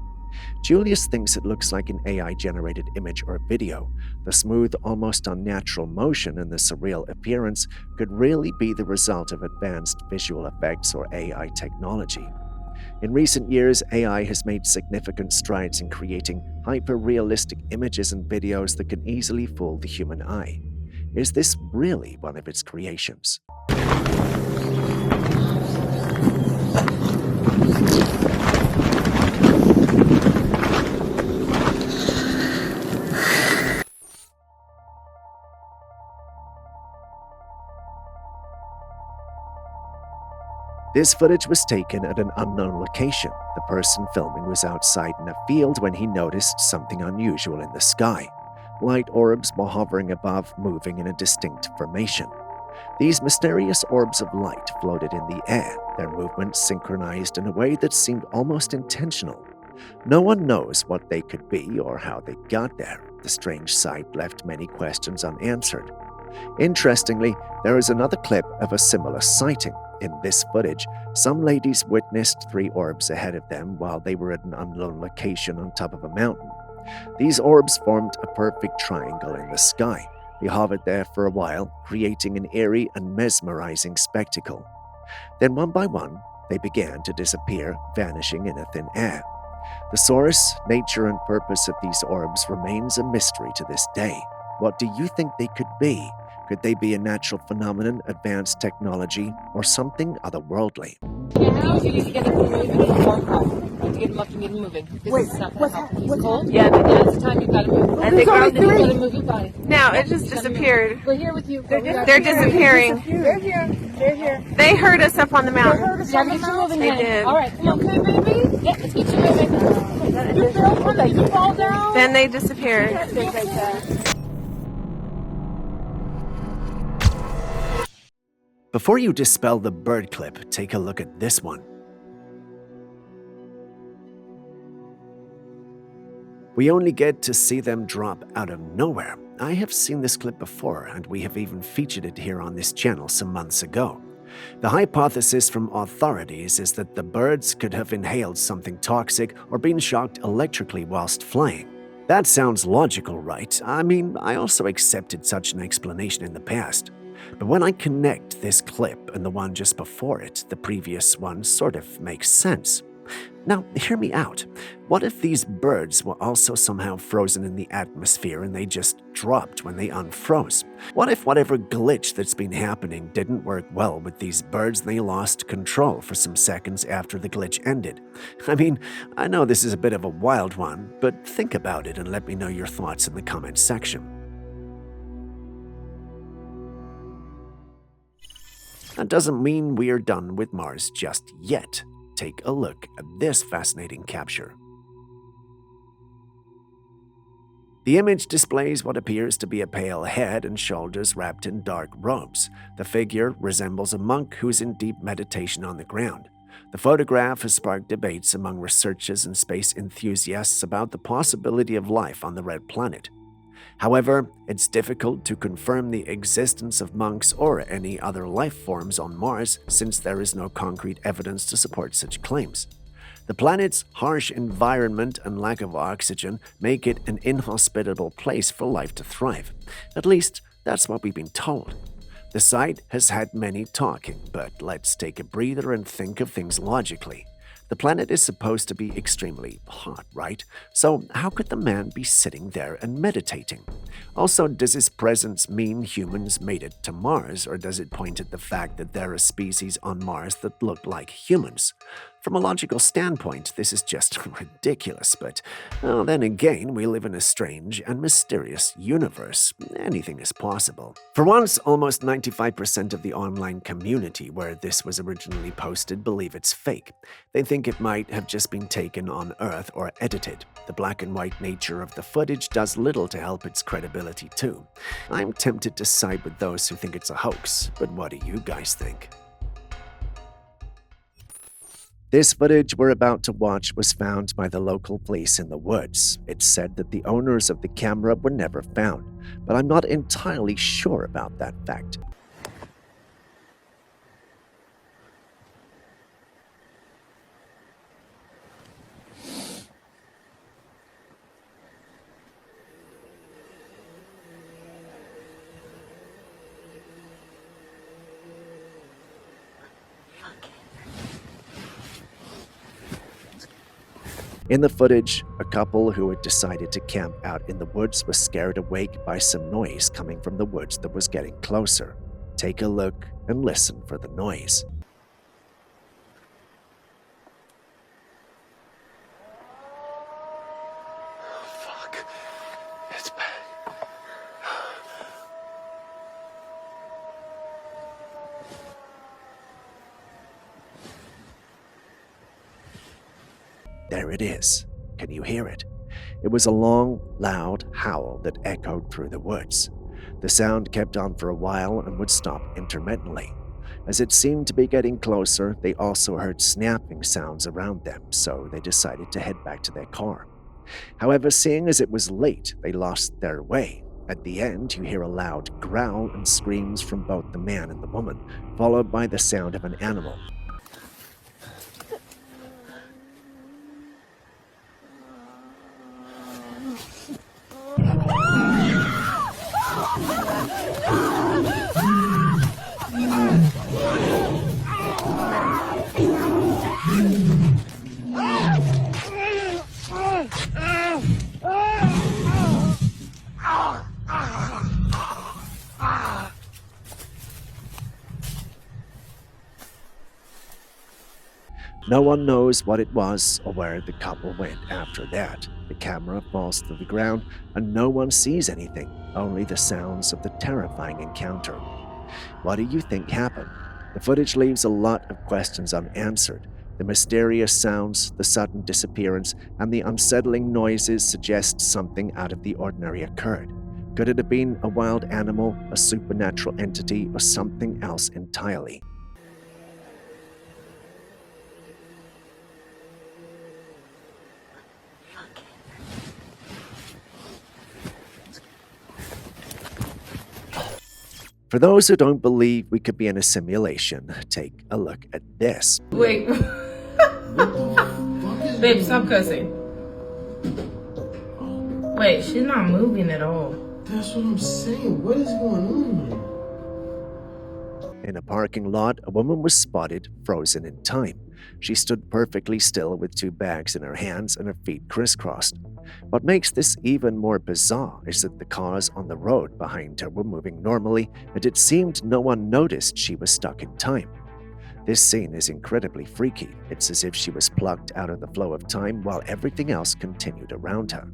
Julius thinks it looks like an AI-generated image or video. The smooth, almost unnatural motion and the surreal appearance could really be the result of advanced visual effects or AI technology. In recent years, AI has made significant strides in creating hyper-realistic images and videos that can easily fool the human eye. Is this really one of its creations? This footage was taken at an unknown location. The person filming was outside in a field when he noticed something unusual in the sky. Light orbs were hovering above, moving in a distinct formation. These mysterious orbs of light floated in the air, their movements synchronized in a way that seemed almost intentional. No one knows what they could be or how they got there. The strange sight left many questions unanswered. Interestingly, there is another clip of a similar sighting. In this footage, some ladies witnessed 3 orbs ahead of them while they were at an unknown location on top of a mountain. These orbs formed a perfect triangle in the sky. They hovered there for a while, creating an eerie and mesmerizing spectacle. Then one by one, they began to disappear, vanishing in a thin air. The source, nature, and purpose of these orbs remains a mystery to this day. What do you think they could be? Could they be a natural phenomenon, advanced technology, or something otherworldly?
Now you need to get him moving in the warm car. You need to get him up and get him moving. This is not going to help. He's cold? Yeah, but now's the time you've got to move.
And they
You've got to move your body.
No, it just disappeared.
We're here with you.
They're disappearing.
They're here. They're here.
They heard us up on the mountain.
Yeah, get you moving.
They
then.
did.
All right, come on. Okay, baby. Yeah, let's get you moving. You feel when you fall down?
Then they disappeared.
Before you dispel the bird clip, take a look at this one. We only get to see them drop out of nowhere. I have seen this clip before, and we have even featured it here on this channel some months ago. The hypothesis from authorities is that the birds could have inhaled something toxic or been shocked electrically whilst flying. That sounds logical, right? I mean, I also accepted such an explanation in the past. But when I connect this clip and the one just before it, the previous one sort of makes sense. Now, hear me out. What if these birds were also somehow frozen in the atmosphere and they just dropped when they unfroze? What if whatever glitch that's been happening didn't work well with these birds and they lost control for some seconds after the glitch ended? I mean, I know this is a bit of a wild one, but think about it and let me know your thoughts in the comments section. That doesn't mean we're done with Mars just yet. Take a look at this fascinating capture. The image displays what appears to be a pale head and shoulders wrapped in dark robes. The figure resembles a monk who's in deep meditation on the ground. The photograph has sparked debates among researchers and space enthusiasts about the possibility of life on the red planet. However, it's difficult to confirm the existence of monks or any other life forms on Mars since there is no concrete evidence to support such claims. The planet's harsh environment and lack of oxygen make it an inhospitable place for life to thrive. At least, that's what we've been told. The site has had many talking, but let's take a breather and think of things logically. The planet is supposed to be extremely hot, right? So how could the man be sitting there and meditating? Also, does his presence mean humans made it to Mars, or does it point at the fact that there are species on Mars that look like humans? From a logical standpoint, this is just ridiculous, but well, then again, we live in a strange and mysterious universe. Anything is possible. For once, almost 95% of the online community where this was originally posted believe it's fake. They think it might have just been taken on Earth or edited. The black and white nature of the footage does little to help its credibility too. I'm tempted to side with those who think it's a hoax, but what do you guys think? This footage we're about to watch was found by the local police in the woods. It's said that the owners of the camera were never found, but I'm not entirely sure about that fact. In the footage, a couple who had decided to camp out in the woods was scared awake by some noise coming from the woods that was getting closer. Take a look and listen for the noise.
Fuck. It's back.
There it is. Can you hear it? It was a long, loud howl that echoed through the woods. The sound kept on for a while and would stop intermittently. As it seemed to be getting closer, they also heard snapping sounds around them, so they decided to head back to their car. However, seeing as it was late, they lost their way. At the end, you hear a loud growl and screams from both the man and the woman, followed by the sound of an animal. No one knows what it was or where the couple went after that. The camera falls to the ground and no one sees anything, only the sounds of the terrifying encounter. What do you think happened? The footage leaves a lot of questions unanswered. The mysterious sounds, the sudden disappearance, and the unsettling noises suggest something out of the ordinary occurred. Could it have been a wild animal, a supernatural entity, or something else entirely? For those who don't believe we could be in a simulation, take a look at this.
Wait. Babe, stop cussing. Wait, she's not moving at all.
That's what I'm saying. What is going on?
In a parking lot, a woman was spotted frozen in time. She stood perfectly still with two bags in her hands and her feet crisscrossed. What makes this even more bizarre is that the cars on the road behind her were moving normally, and it seemed no one noticed she was stuck in time. This scene is incredibly freaky. It's as if she was plucked out of the flow of time while everything else continued around her.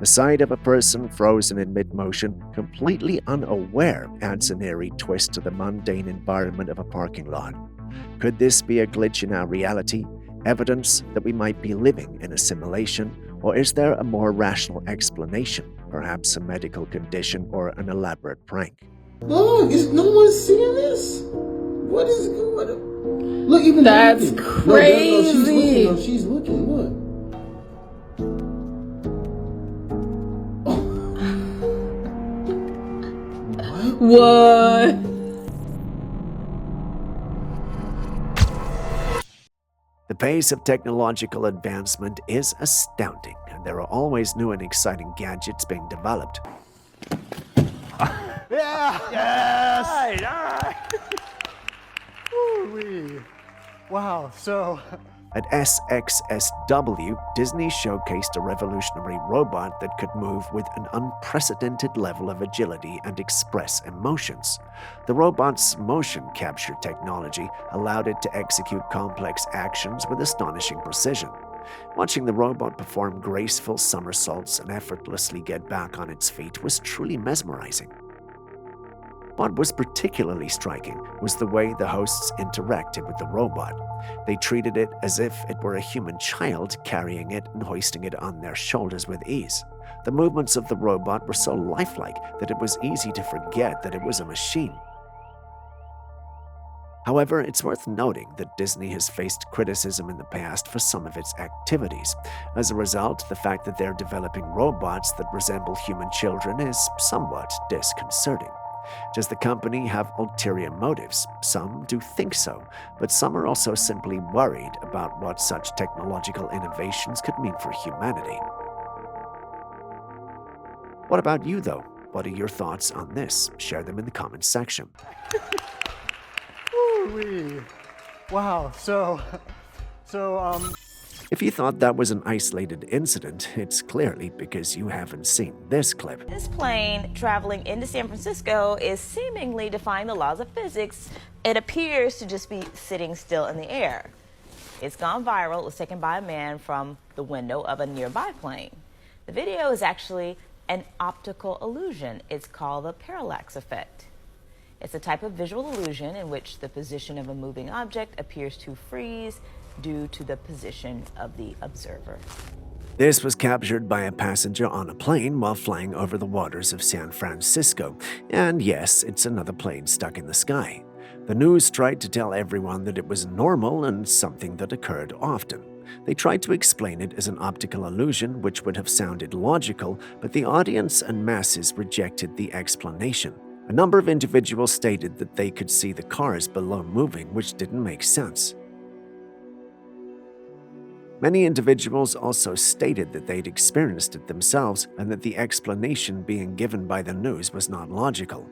The sight of a person frozen in mid-motion, completely unaware, adds an eerie twist to the mundane environment of a parking lot. Could this be a glitch in our reality, evidence that we might be living in a simulation, or is there a more rational explanation, perhaps a medical condition or an elaborate prank?
Look, is no one seeing this? What is going on? Look, even
That's
looking.
crazy.
No, she's looking. Look.
What?
The pace of technological advancement is astounding, and there are always new and exciting gadgets being developed.
Yeah. Yes. All right. Woo-wee. Wow. So.
At SXSW, Disney showcased a revolutionary robot that could move with an unprecedented level of agility and express emotions. The robot's motion capture technology allowed it to execute complex actions with astonishing precision. Watching the robot perform graceful somersaults and effortlessly get back on its feet was truly mesmerizing. What was particularly striking was the way the hosts interacted with the robot. They treated it as if it were a human child, carrying it and hoisting it on their shoulders with ease. The movements of the robot were so lifelike that it was easy to forget that it was a machine. However, it's worth noting that Disney has faced criticism in the past for some of its activities. As a result, the fact that they're developing robots that resemble human children is somewhat disconcerting. Does the company have ulterior motives? Some do think so, but some are also simply worried about what such technological innovations could mean for humanity. What about you, though? What are your thoughts on this? Share them in the comments section.
Ooh-wee. Wow. So,
If you thought that was an isolated incident, it's clearly because you haven't seen this clip.
This plane traveling into San Francisco is seemingly defying the laws of physics. It appears to just be sitting still in the air. It's gone viral. It was taken by a man from the window of a nearby plane. The video is actually an optical illusion. It's called the parallax effect. It's a type of visual illusion in which the position of a moving object appears to freeze due to the position of the observer.
This was captured by a passenger on a plane while flying over the waters of San Francisco. And yes, it's another plane stuck in the sky. The news tried to tell everyone that it was normal and something that occurred often. They tried to explain it as an optical illusion, which would have sounded logical, but the audience and masses rejected the explanation. A number of individuals stated that they could see the cars below moving, which didn't make sense. Many individuals also stated that they'd experienced it themselves and that the explanation being given by the news was not logical.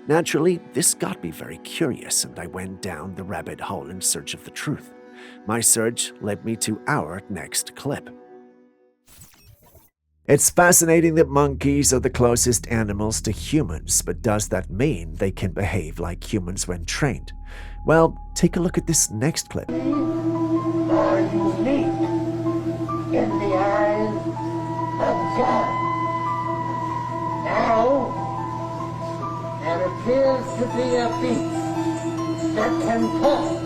Naturally, this got me very curious, and I went down the rabbit hole in search of the truth. My search led me to our next clip. It's fascinating that monkeys are the closest animals to humans, but does that mean they can behave like humans when trained? Well, take a look at this next clip.
Are unique in the eyes of God. Now, there appears to be a beast that can talk.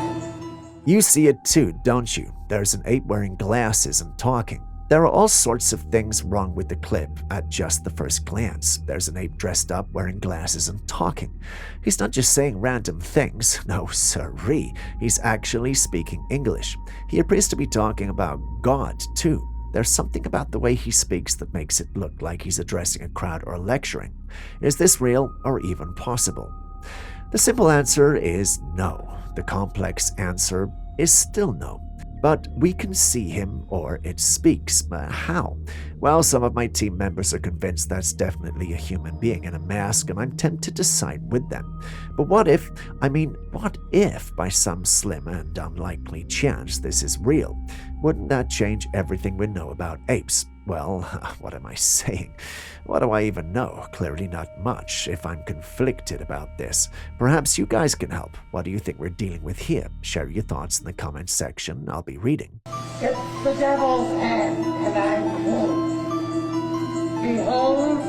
You see it too, don't you? There's an ape wearing glasses and talking. There are all sorts of things wrong with the clip at just the first glance. There's an ape dressed up, wearing glasses and talking. He's not just saying random things. No, sirree. He's actually speaking English. He appears to be talking about God, too. There's something about the way he speaks that makes it look like he's addressing a crowd or lecturing. Is this real or even possible? The simple answer is no. The complex answer is still no. But we can see him or it speaks. How? Well, some of my team members are convinced that's definitely a human being in a mask, and I'm tempted to side with them. But what if by some slim and unlikely chance this is real? Wouldn't that change everything we know about apes? Well, what am I saying? What do I even know? Clearly not much if I'm conflicted about this. Perhaps you guys can help. What do you think we're dealing with here? Share your thoughts in the comments section. I'll be reading.
It's the devil's hand, and I quote, "Behold,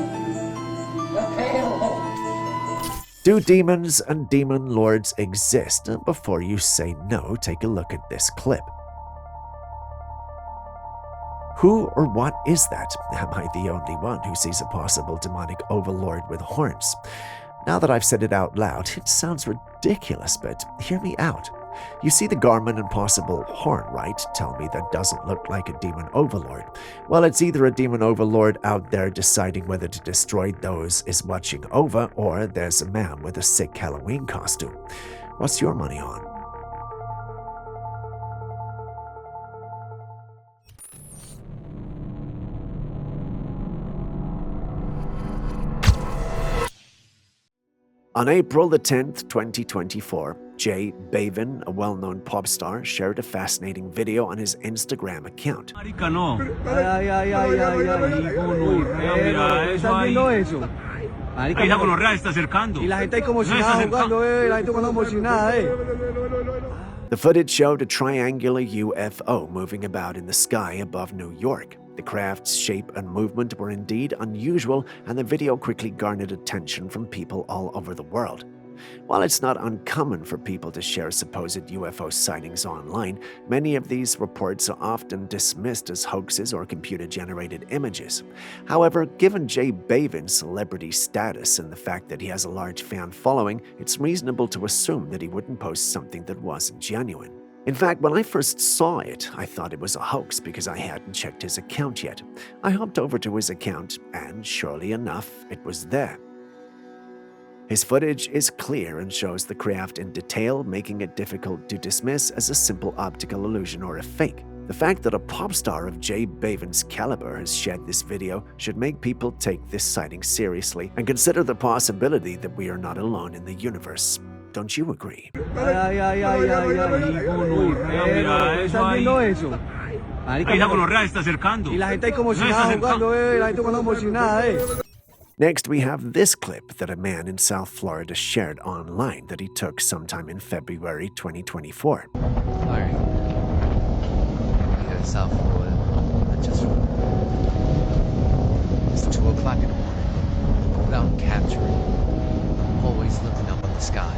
the pale horse."
Do demons and demon lords exist? Before you say no, take a look at this clip. Who or what is that? Am I the only one who sees a possible demonic overlord with horns? Now that I've said it out loud, it sounds ridiculous, but hear me out. You see the Garmin and possible horn, right? Tell me that doesn't look like a demon overlord. Well, it's either a demon overlord out there deciding whether to destroy those is watching over, or there's a man with a sick Halloween costume. What's your money on? On April the 10th, 2024, Jay Bavin, a well-known pop star, shared a fascinating video on his Instagram account. The footage showed a triangular UFO moving about in the sky above New York. The craft's shape and movement were indeed unusual, and the video quickly garnered attention from people all over the world. While it's not uncommon for people to share supposed UFO sightings online, many of these reports are often dismissed as hoaxes or computer-generated images. However, given Jay Bavin's celebrity status and the fact that he has a large fan following, it's reasonable to assume that he wouldn't post something that wasn't genuine. In fact, when I first saw it, I thought it was a hoax because I hadn't checked his account yet. I hopped over to his account, and surely enough, it was there. His footage is clear and shows the craft in detail, making it difficult to dismiss as a simple optical illusion or a fake. The fact that a pop star of Jay Bavin's caliber has shared this video should make people take this sighting seriously and consider the possibility that we are not alone in the universe. Don't you agree? Next, we have this clip that a man in South Florida shared online that he took sometime in February 2024.
Sorry. Here in South Florida, it's 2 o'clock in the morning. Go out and capture it. I'm always looking up at the sky.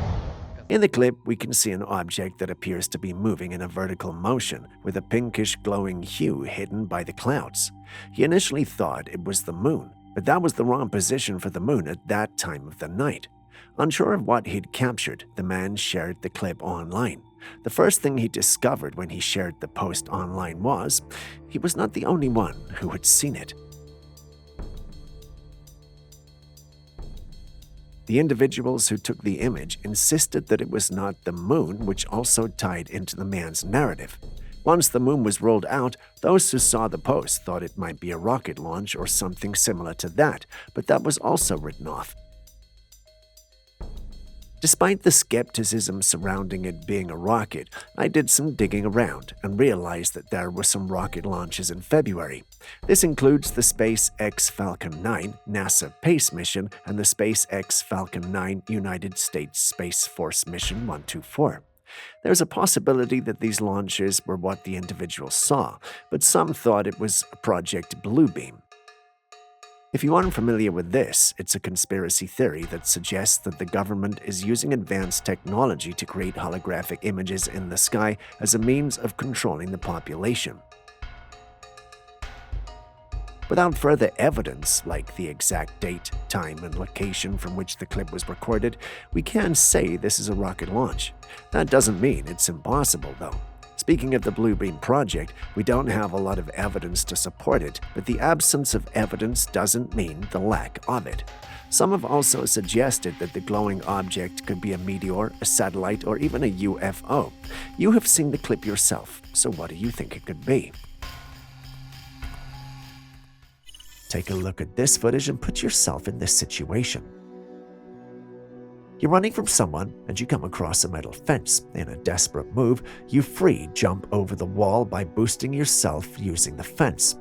In the clip, we can see an object that appears to be moving in a vertical motion, with a pinkish glowing hue hidden by the clouds. He initially thought it was the moon, but that was the wrong position for the moon at that time of the night. Unsure of what he'd captured, the man shared the clip online. The first thing he discovered when he shared the post online was he was not the only one who had seen it. The individuals who took the image insisted that it was not the moon, which also tied into the man's narrative. Once the moon was rolled out, those who saw the post thought it might be a rocket launch or something similar to that, but that was also written off. Despite the skepticism surrounding it being a rocket, I did some digging around and realized that there were some rocket launches in February. This includes the SpaceX Falcon 9 NASA PACE mission and the SpaceX Falcon 9 United States Space Force Mission 124. There's a possibility that these launches were what the individuals saw, but some thought it was Project Bluebeam. If you aren't familiar with this, it's a conspiracy theory that suggests that the government is using advanced technology to create holographic images in the sky as a means of controlling the population. Without further evidence, like the exact date, time, and location from which the clip was recorded, we can say this is a rocket launch. That doesn't mean it's impossible, though. Speaking of the Bluebeam project, we don't have a lot of evidence to support it, but the absence of evidence doesn't mean the lack of it. Some have also suggested that the glowing object could be a meteor, a satellite, or even a UFO. You have seen the clip yourself, so what do you think it could be? Take a look at this footage and put yourself in this situation. You're running from someone and you come across a metal fence. In a desperate move, you free jump over the wall by boosting yourself using the fence.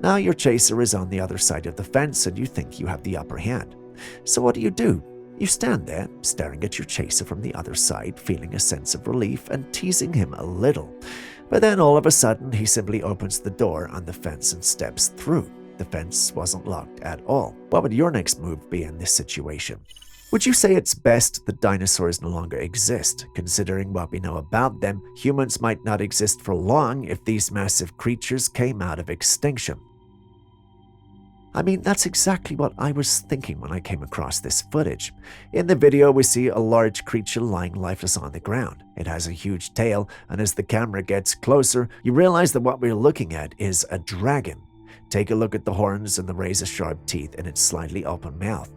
Now your chaser is on the other side of the fence and you think you have the upper hand. So what do? You stand there, staring at your chaser from the other side, feeling a sense of relief and teasing him a little. But then all of a sudden, he simply opens the door on the fence and steps through. The fence wasn't locked at all. What would your next move be in this situation? Would you say it's best that dinosaurs no longer exist? Considering what we know about them, humans might not exist for long if these massive creatures came out of extinction. I mean, that's exactly what I was thinking when I came across this footage. In the video, we see a large creature lying lifeless on the ground. It has a huge tail, and as the camera gets closer, you realize that what we're looking at is a dragon. Take a look at the horns and the razor-sharp teeth in its slightly open mouth.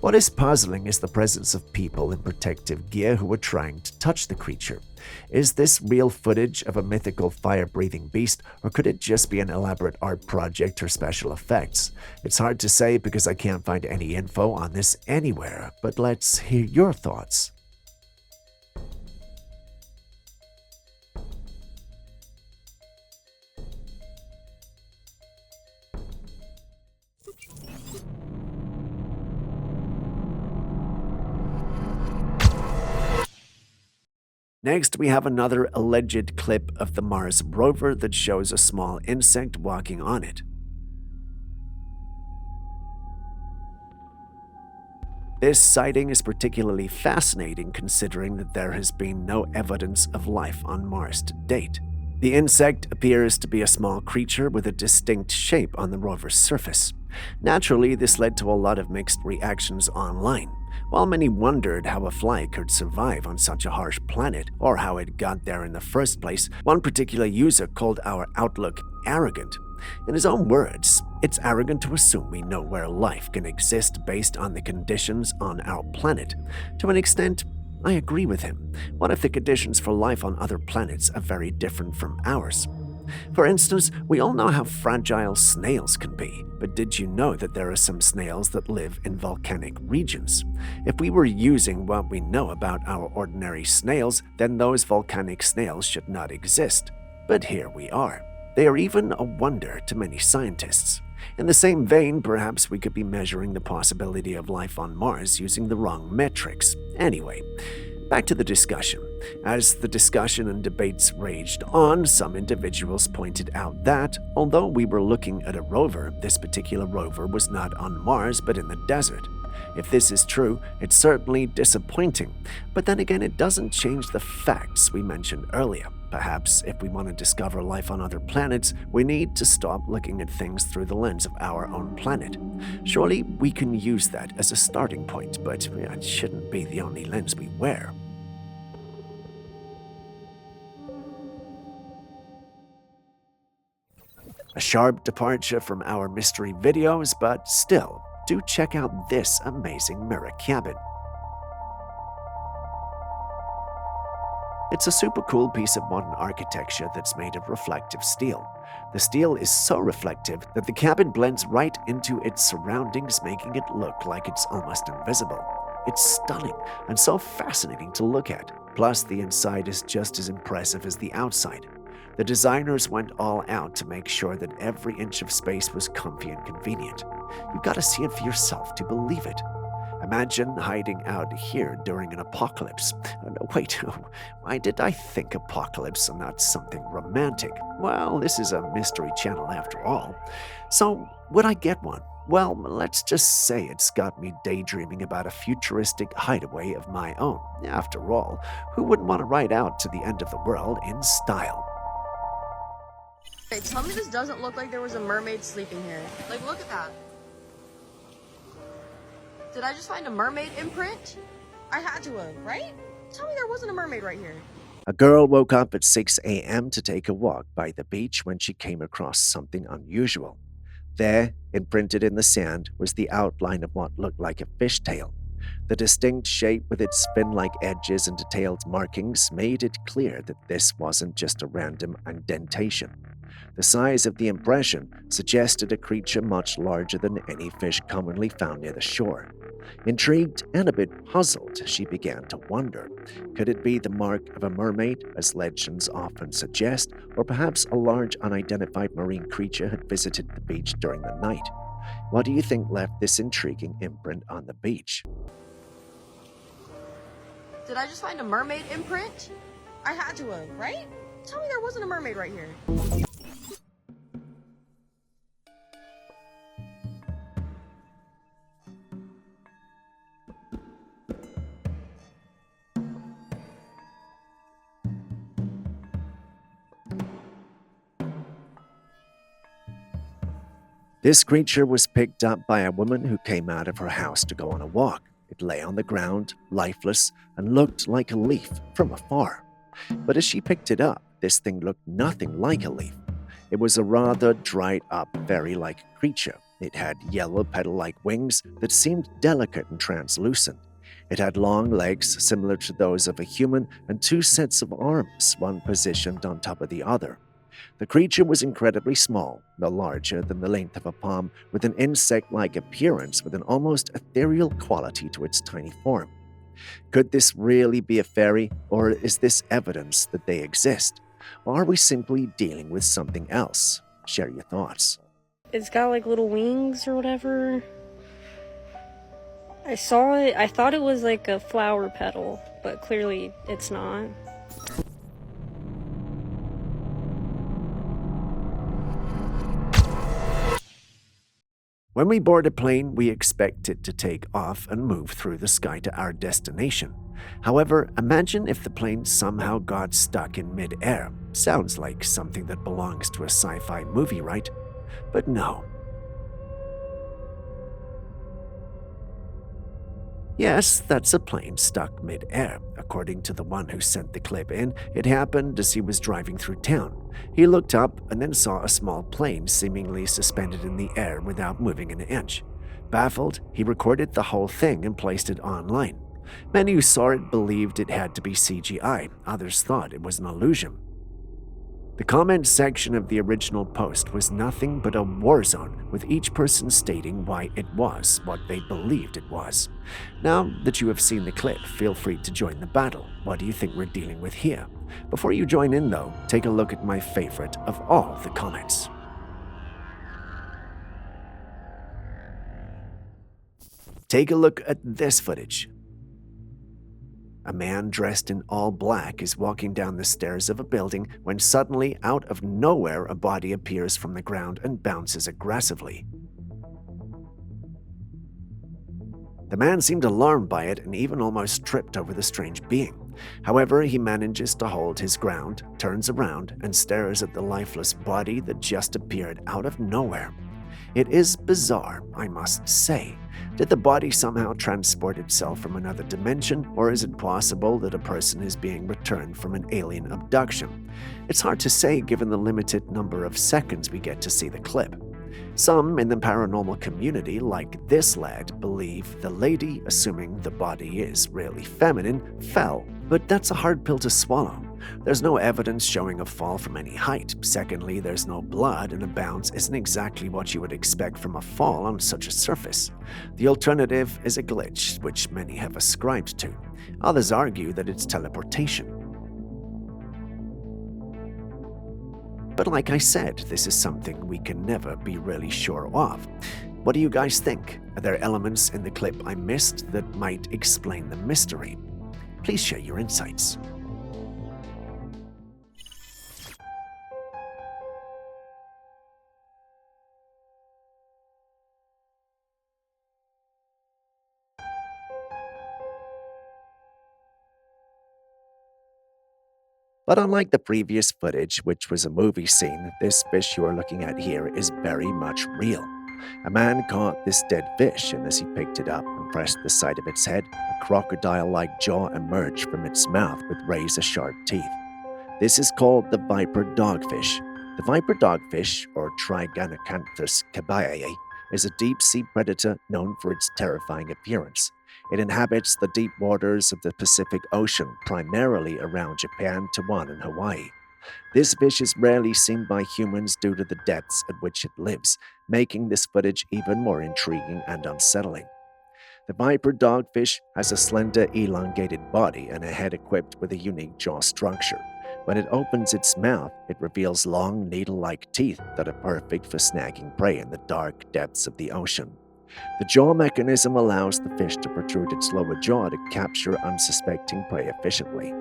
What is puzzling is the presence of people in protective gear who are trying to touch the creature. Is this real footage of a mythical fire-breathing beast, or could it just be an elaborate art project or special effects? It's hard to say because I can't find any info on this anywhere, but let's hear your thoughts. Next, we have another alleged clip of the Mars rover that shows a small insect walking on it. This sighting is particularly fascinating considering that there has been no evidence of life on Mars to date. The insect appears to be a small creature with a distinct shape on the rover's surface. Naturally, this led to a lot of mixed reactions online. While many wondered how a fly could survive on such a harsh planet, or how it got there in the first place, one particular user called our outlook arrogant. In his own words, it's arrogant to assume we know where life can exist based on the conditions on our planet. To an extent, I agree with him. What if the conditions for life on other planets are very different from ours? For instance, we all know how fragile snails can be, but did you know that there are some snails that live in volcanic regions? If we were using what we know about our ordinary snails, then those volcanic snails should not exist. But here we are. They are even a wonder to many scientists. In the same vein, perhaps we could be measuring the possibility of life on Mars using the wrong metrics. Anyway, back to the discussion. As the discussion and debates raged on, some individuals pointed out that, although we were looking at a rover, this particular rover was not on Mars but in the desert. If this is true, it's certainly disappointing, but then again, it doesn't change the facts we mentioned earlier. Perhaps if we want to discover life on other planets, we need to stop looking at things through the lens of our own planet. Surely we can use that as a starting point, but it shouldn't be the only lens we wear. A sharp departure from our mystery videos, but still, do check out this amazing mirror cabin. It's a super cool piece of modern architecture that's made of reflective steel. The steel is so reflective that the cabin blends right into its surroundings, making it look like it's almost invisible. It's stunning and so fascinating to look at. Plus, the inside is just as impressive as the outside. The designers went all out to make sure that every inch of space was comfy and convenient. You've got to see it for yourself to believe it. Imagine hiding out here during an apocalypse. Wait, why did I think apocalypse and not something romantic? Well, this is a mystery channel after all. So, would I get one? Well, let's just say it's got me daydreaming about a futuristic hideaway of my own. After all, who wouldn't want to ride out to the end of the world in style?
Hey, tell me this doesn't look like there was a mermaid sleeping here. Like, look at that. Did I just find a mermaid imprint? I had to have, right? Tell me there wasn't a mermaid right here.
A girl woke up at 6 a.m. to take a walk by the beach when she came across something unusual. There, imprinted in the sand, was the outline of what looked like a fishtail. The distinct shape with its fin-like edges and detailed markings made it clear that this wasn't just a random indentation. The size of the impression suggested a creature much larger than any fish commonly found near the shore. Intrigued and a bit puzzled, she began to wonder. Could it be the mark of a mermaid, as legends often suggest, or perhaps a large unidentified marine creature had visited the beach during the night? What do you think left this intriguing imprint on the beach?
Did I just find a mermaid imprint? I had to have, right? Tell me there wasn't a mermaid right here.
This creature was picked up by a woman who came out of her house to go on a walk. It lay on the ground, lifeless, and looked like a leaf from afar. But as she picked it up, this thing looked nothing like a leaf. It was a rather dried-up fairy-like creature. It had yellow petal-like wings that seemed delicate and translucent. It had long legs similar to those of a human and two sets of arms, one positioned on top of the other. The creature was incredibly small, no larger than the length of a palm, with an insect-like appearance with an almost ethereal quality to its tiny form. Could this really be a fairy, or is this evidence that they exist? Or are we simply dealing with something else? Share your thoughts.
It's got like little wings or whatever. I saw it, I thought it was like a flower petal, but clearly it's not.
When we board a plane, we expect it to take off and move through the sky to our destination. However, imagine if the plane somehow got stuck in mid-air. Sounds like something that belongs to a sci-fi movie, right? But no. Yes, that's a plane stuck mid-air. According to the one who sent the clip in, it happened as he was driving through town. He looked up and then saw a small plane seemingly suspended in the air without moving an inch. Baffled, he recorded the whole thing and placed it online. Many who saw it believed it had to be CGI. Others thought it was an illusion. The comment section of the original post was nothing but a war zone, with each person stating why it was what they believed it was. Now that you have seen the clip, feel free to join the battle. What do you think we're dealing with here? Before you join in, though, take a look at my favorite of all the comments. Take a look at this footage. A man dressed in all black is walking down the stairs of a building when suddenly, out of nowhere, a body appears from the ground and bounces aggressively. The man seemed alarmed by it and even almost tripped over the strange being. However, he manages to hold his ground, turns around, and stares at the lifeless body that just appeared out of nowhere. It is bizarre, I must say. Did the body somehow transport itself from another dimension, or is it possible that a person is being returned from an alien abduction? It's hard to say given the limited number of seconds we get to see the clip. Some in the paranormal community, like this lad, believe the lady, assuming the body is really feminine, fell, but that's a hard pill to swallow. There's no evidence showing a fall from any height. Secondly, there's no blood, and a bounce isn't exactly what you would expect from a fall on such a surface. The alternative is a glitch, which many have ascribed to. Others argue that it's teleportation. But like I said, this is something we can never be really sure of. What do you guys think? Are there elements in the clip I missed that might explain the mystery? Please share your insights. But unlike the previous footage, which was a movie scene, this fish you are looking at here is very much real. A man caught this dead fish, and as he picked it up and pressed the side of its head, a crocodile-like jaw emerged from its mouth with razor-sharp teeth. This is called the viper dogfish. The viper dogfish, or Trailcam cabiae, is a deep-sea predator known for its terrifying appearance. It inhabits the deep waters of the Pacific Ocean, primarily around Japan, Taiwan, and Hawaii. This fish is rarely seen by humans due to the depths at which it lives, making this footage even more intriguing and unsettling. The viper dogfish has a slender, elongated body and a head equipped with a unique jaw structure. When it opens its mouth, it reveals long, needle-like teeth that are perfect for snagging prey in the dark depths of the ocean. The jaw mechanism allows the fish to protrude its lower jaw to capture unsuspecting prey efficiently.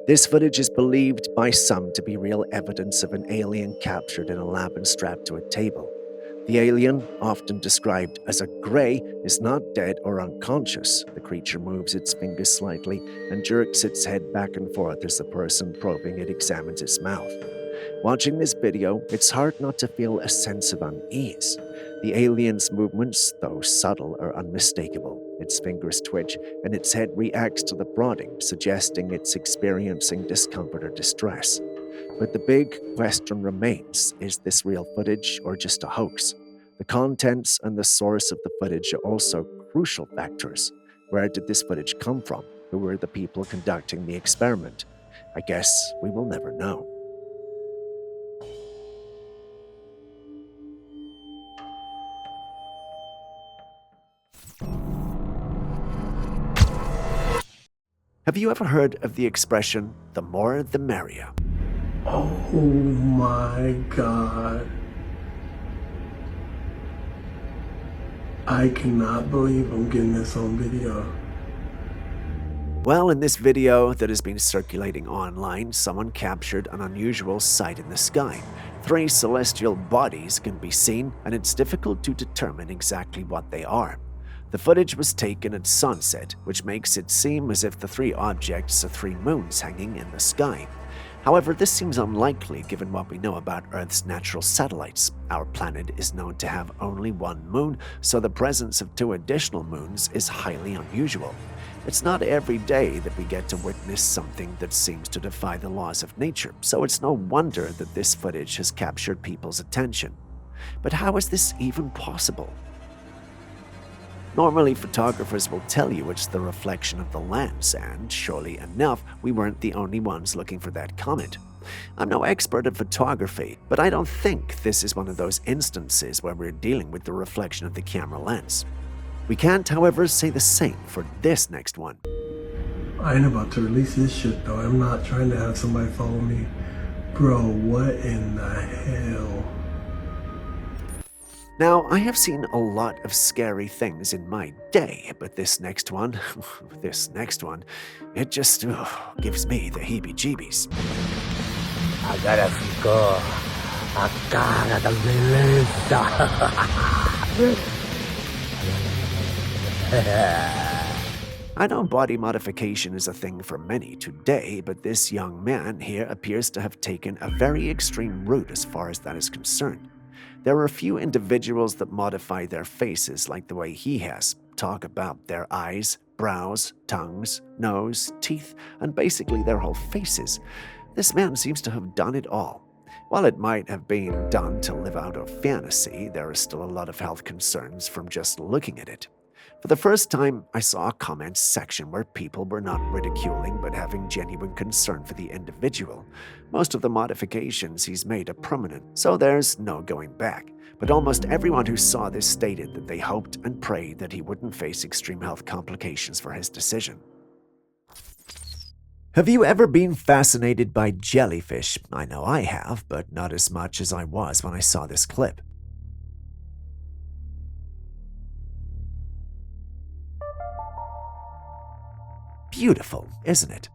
This footage is believed by some to be real evidence of an alien captured in a lab and strapped to a table. The alien, often described as a grey, is not dead or unconscious. The creature moves its fingers slightly and jerks its head back and forth as the person probing it examines its mouth. Watching this video, it's hard not to feel a sense of unease. The alien's movements, though subtle, are unmistakable. Its fingers twitch, and its head reacts to the prodding, suggesting it's experiencing discomfort or distress. But the big question remains, is this real footage or just a hoax? The contents and the source of the footage are also crucial factors. Where did this footage come from? Who were the people conducting the experiment? I guess we will never know. Have you ever heard of the expression, the more the merrier?
Oh my God. I cannot believe I'm getting this on video.
Well, in this video that has been circulating online, someone captured an unusual sight in the sky. 3 celestial bodies can be seen, and it's difficult to determine exactly what they are. The footage was taken at sunset, which makes it seem as if the 3 objects are 3 moons hanging in the sky. However, this seems unlikely given what we know about Earth's natural satellites. Our planet is known to have only 1 moon, so the presence of 2 additional moons is highly unusual. It's not every day that we get to witness something that seems to defy the laws of nature, so it's no wonder that this footage has captured people's attention. But how is this even possible? Normally, photographers will tell you it's the reflection of the lens, and surely enough, we weren't the only ones looking for that comment. I'm no expert at photography, but I don't think this is one of those instances where we're dealing with the reflection of the camera lens. We can't, however, say the same for this next one.
I ain't about to release this shit though. I'm not trying to have somebody follow me. Bro, what in the hell?
Now, I have seen a lot of scary things in my day, but this next one, it just gives me the heebie-jeebies. I know body modification is a thing for many today, but this young man here appears to have taken a very extreme route as far as that is concerned. There are a few individuals that modify their faces like the way he has. Talk about their eyes, brows, tongues, nose, teeth, and basically their whole faces. This man seems to have done it all. While it might have been done to live out a fantasy, there are still a lot of health concerns from just looking at it. For the first time, I saw a comments section where people were not ridiculing but having genuine concern for the individual. Most of the modifications he's made are permanent, so there's no going back. But almost everyone who saw this stated that they hoped and prayed that he wouldn't face extreme health complications for his decision. Have you ever been fascinated by jellyfish? I know I have, but not as much as I was when I saw this clip. Beautiful, isn't it?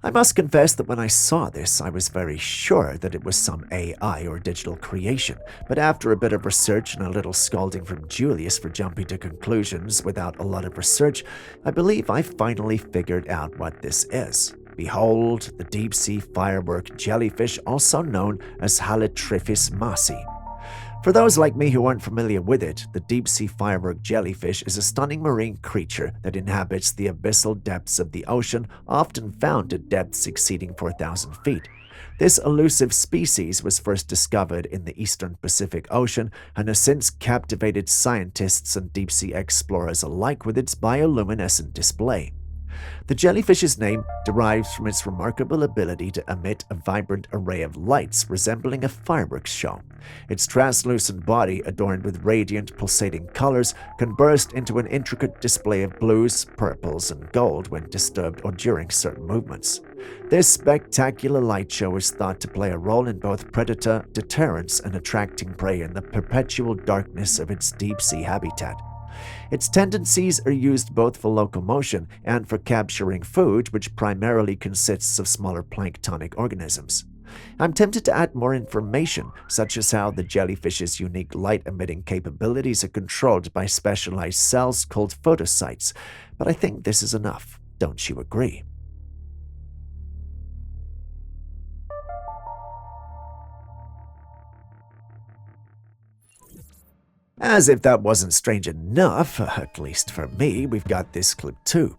I must confess that when I saw this, I was very sure that it was some AI or digital creation, but after a bit of research and a little scolding from Julius for jumping to conclusions without a lot of research, I believe I finally figured out what this is. Behold, the deep-sea firework jellyfish, also known as Halitryphis masi. For those like me who aren't familiar with it, the deep-sea firework jellyfish is a stunning marine creature that inhabits the abyssal depths of the ocean, often found at depths exceeding 4,000 feet. This elusive species was first discovered in the eastern Pacific Ocean and has since captivated scientists and deep-sea explorers alike with its bioluminescent display. The jellyfish's name derives from its remarkable ability to emit a vibrant array of lights resembling a fireworks show. Its translucent body, adorned with radiant, pulsating colors, can burst into an intricate display of blues, purples, and gold when disturbed or during certain movements. This spectacular light show is thought to play a role in both predator deterrence and attracting prey in the perpetual darkness of its deep-sea habitat. Its tendencies are used both for locomotion and for capturing food, which primarily consists of smaller planktonic organisms. I'm tempted to add more information, such as how the jellyfish's unique light-emitting capabilities are controlled by specialized cells called photocytes, but I think this is enough. Don't you agree? As if that wasn't strange enough, at least for me, we've got this clip too.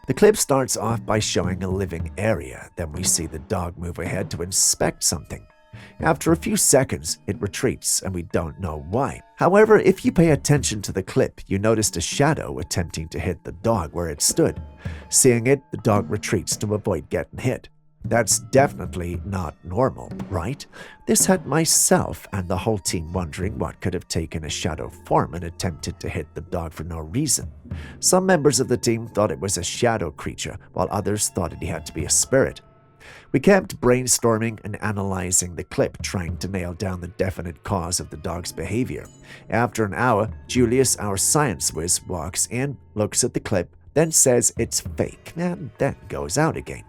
The clip starts off by showing a living area, then we see the dog move ahead to inspect something. After a few seconds, it retreats, and we don't know why. However, if you pay attention to the clip, you noticed a shadow attempting to hit the dog where it stood. Seeing it, the dog retreats to avoid getting hit. That's definitely not normal, right? This had myself and the whole team wondering what could have taken a shadow form and attempted to hit the dog for no reason. Some members of the team thought it was a shadow creature, while others thought it had to be a spirit. We kept brainstorming and analyzing the clip, trying to nail down the definite cause of the dog's behavior. After an hour, Julius, our science whiz, walks in, looks at the clip, then says it's fake, and then goes out again.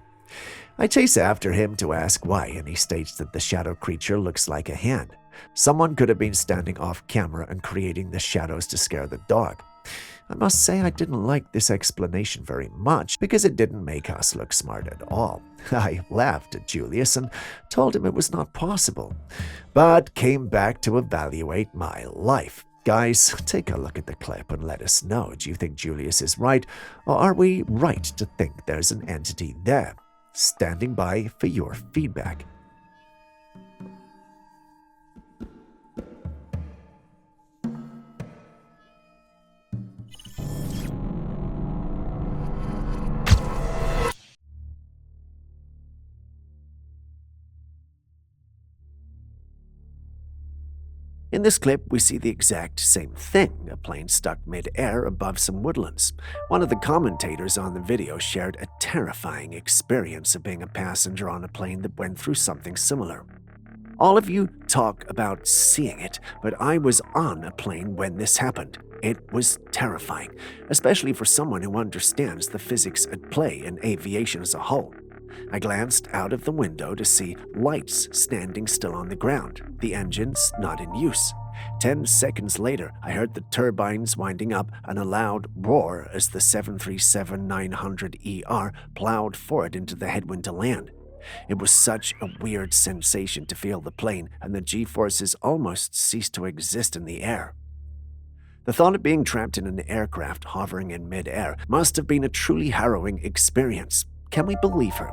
I chase after him to ask why, and he states that the shadow creature looks like a hand. Someone could have been standing off camera and creating the shadows to scare the dog. I must say I didn't like this explanation very much because it didn't make us look smart at all. I laughed at Julius and told him it was not possible, but came back to evaluate my life. Guys, take a look at the clip and let us know. Do you think Julius is right, or are we right to think there's an entity there? Standing by for your feedback. In this clip, we see the exact same thing, a plane stuck mid-air above some woodlands. One of the commentators on the video shared a terrifying experience of being a passenger on a plane that went through something similar. All of you talk about seeing it, but I was on a plane when this happened. It was terrifying, especially for someone who understands the physics at play in aviation as a whole. I glanced out of the window to see lights standing still on the ground, the engines not in use. 10 seconds later, I heard the turbines winding up and a loud roar as the 737-900ER plowed forward into the headwind to land. It was such a weird sensation to feel the plane, and the G-forces almost ceased to exist in the air. The thought of being trapped in an aircraft hovering in mid-air must have been a truly harrowing experience. Can we believe her?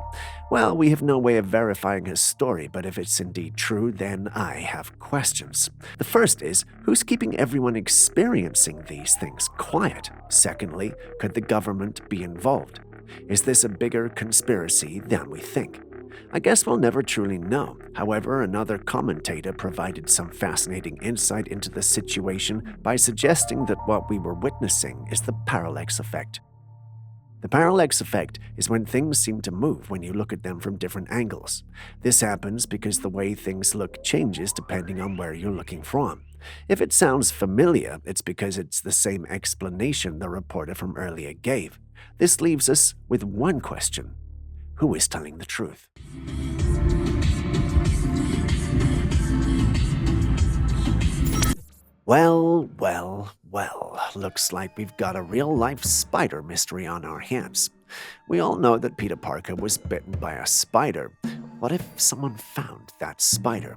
Well, we have no way of verifying her story, but if it's indeed true, then I have questions. The first is, who's keeping everyone experiencing these things quiet? Secondly, could the government be involved? Is this a bigger conspiracy than we think? I guess we'll never truly know. However, another commentator provided some fascinating insight into the situation by suggesting that what we were witnessing is the parallax effect. The parallax effect is when things seem to move when you look at them from different angles. This happens because the way things look changes depending on where you're looking from. If it sounds familiar, it's because it's the same explanation the reporter from earlier gave. This leaves us with one question. Who is telling the truth? Well, looks like we've got a real-life spider mystery on our hands. We all know that Peter Parker was bitten by a spider. What if someone found that spider?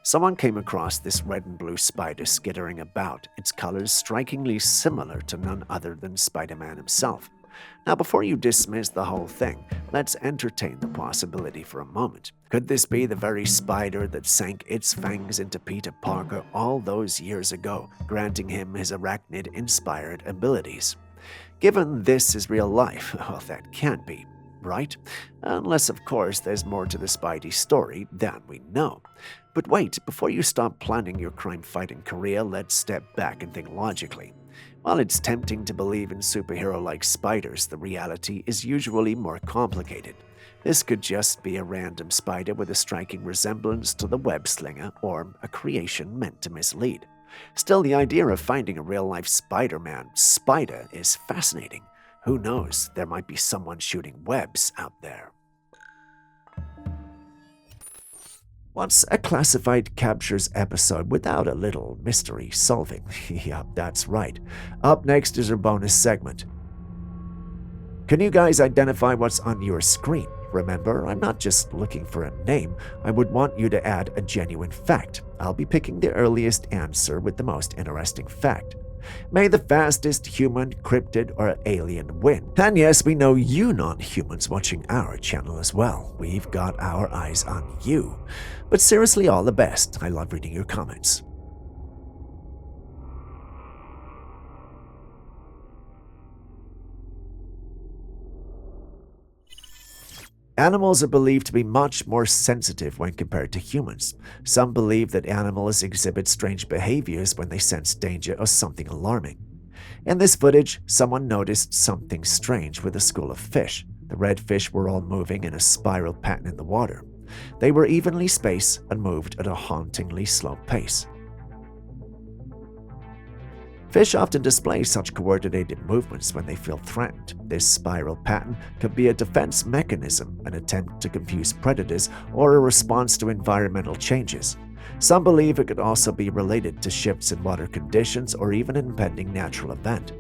Someone came across this red and blue spider skittering about, its colors strikingly similar to none other than Spider-Man himself. Now, before you dismiss the whole thing, let's entertain the possibility for a moment. Could this be the very spider that sank its fangs into Peter Parker all those years ago, granting him his arachnid-inspired abilities? Given this is real life, well, that can't be, right? Unless, of course, there's more to the Spidey story than we know. But wait, before you stop planning your crime-fighting career, let's step back and think logically. While it's tempting to believe in superhero-like spiders, the reality is usually more complicated. This could just be a random spider with a striking resemblance to the web slinger, or a creation meant to mislead. Still, the idea of finding a real-life Spider-Man spider is fascinating. Who knows, there might be someone shooting webs out there. What's a classified captures episode without a little mystery solving? Yup, that's right. Up next is our bonus segment. Can you guys identify what's on your screen? Remember, I'm not just looking for a name. I would want you to add a genuine fact. I'll be picking the earliest answer with the most interesting fact. May the fastest human, cryptid, or alien win. And yes, we know you non-humans watching our channel as well. We've got our eyes on you. But seriously, all the best. I love reading your comments. Animals are believed to be much more sensitive when compared to humans. Some believe that animals exhibit strange behaviors when they sense danger or something alarming. In this footage, someone noticed something strange with a school of fish. The red fish were all moving in a spiral pattern in the water. They were evenly spaced and moved at a hauntingly slow pace. Fish often display such coordinated movements when they feel threatened. This spiral pattern could be a defense mechanism, an attempt to confuse predators, or a response to environmental changes. Some believe it could also be related to shifts in water conditions or even an impending natural event.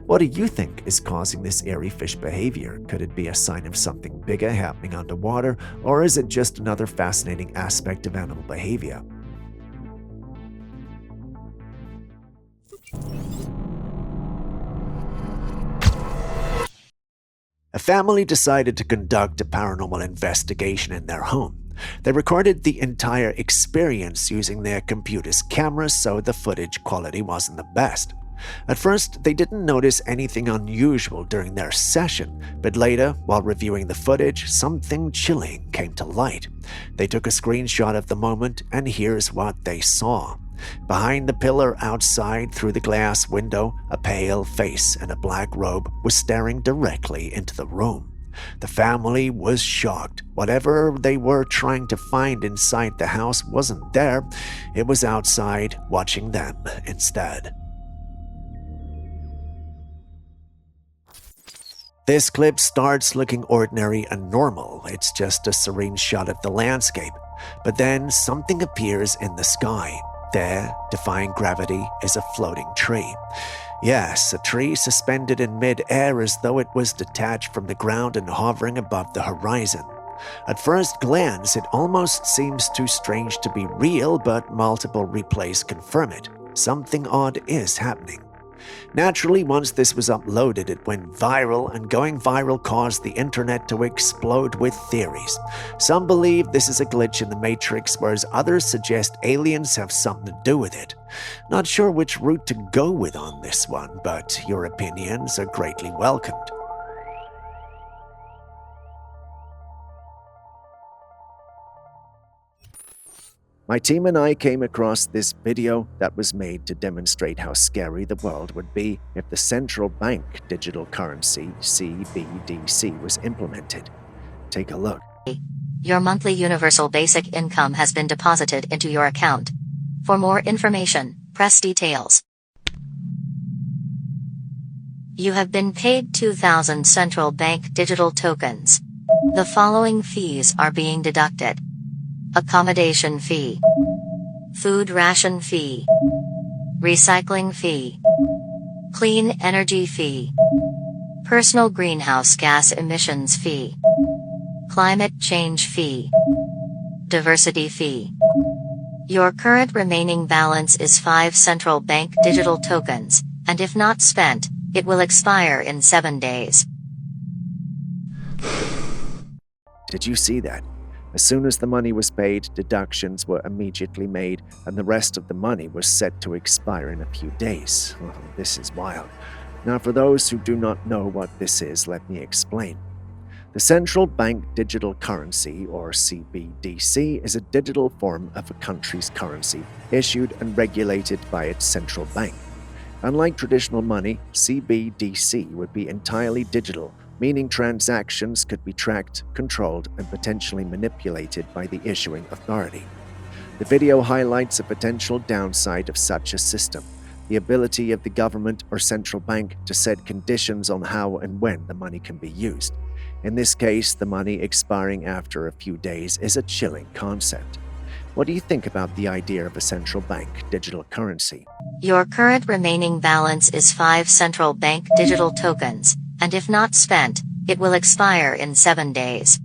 What do you think is causing this eerie fish behavior? Could it be a sign of something bigger happening underwater, or is it just another fascinating aspect of animal behavior? A family decided to conduct a paranormal investigation in their home. They recorded the entire experience using their computer's cameras, so the footage quality wasn't the best. At first, they didn't notice anything unusual during their session, but later, while reviewing the footage, something chilling came to light. They took a screenshot of the moment, and here's what they saw. Behind the pillar outside, through the glass window, a pale face in a black robe was staring directly into the room. The family was shocked. Whatever they were trying to find inside the house wasn't there. It was outside, watching them instead. This clip starts looking ordinary and normal. It's just a serene shot of the landscape. But then something appears in the sky. There, defying gravity, is a floating tree. Yes, a tree suspended in mid-air as though it was detached from the ground and hovering above the horizon. At first glance, it almost seems too strange to be real, but multiple replays confirm it. Something odd is happening. Naturally, once this was uploaded, it went viral, and going viral caused the internet to explode with theories. Some believe this is a glitch in the Matrix, whereas others suggest aliens have something to do with it. Not sure which route to go with on this one, but your opinions are greatly welcomed. My team and I came across this video that was made to demonstrate how scary the world would be if the central bank digital currency, CBDC, was implemented. Take a look.
Your monthly universal basic income has been deposited into your account. For more information, press details. You have been paid 2,000 central bank digital tokens. The following fees are being deducted: accommodation fee, food ration fee, recycling fee, clean energy fee, personal greenhouse gas emissions fee, climate change fee, diversity fee. Your current remaining balance is 5 central bank digital tokens, and if not spent, it will expire in 7 days.
Did you see that? As soon as the money was paid, deductions were immediately made, and the rest of the money was set to expire in a few days. Well, this is wild. Now, for those who do not know what this is, let me explain. The Central Bank Digital Currency, or CBDC, is a digital form of a country's currency, issued and regulated by its central bank. Unlike traditional money, CBDC would be entirely digital, meaning transactions could be tracked, controlled, and potentially manipulated by the issuing authority. The video highlights a potential downside of such a system: the ability of the government or central bank to set conditions on how and when the money can be used. In this case, the money expiring after a few days is a chilling concept. What do you think about the idea of a central bank digital currency?
Your current remaining balance is 5 central bank digital tokens, and if not spent, it will expire in 7 days.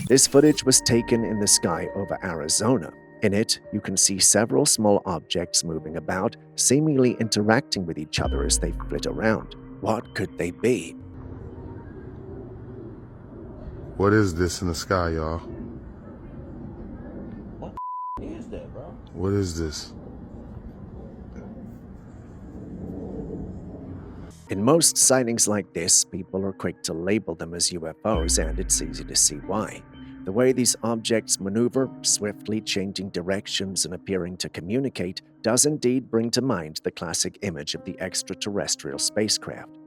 This footage was taken in the sky over Arizona. In it, you can see several small objects moving about, seemingly interacting with each other as they flit around. What could they be?
What is this in the sky, y'all?
What is that, bro?
What is this?
In most sightings like this, people are quick to label them as UFOs, and it's easy to see why. The way these objects maneuver, swiftly changing directions and appearing to communicate, does indeed bring to mind the classic image of the extraterrestrial spacecraft.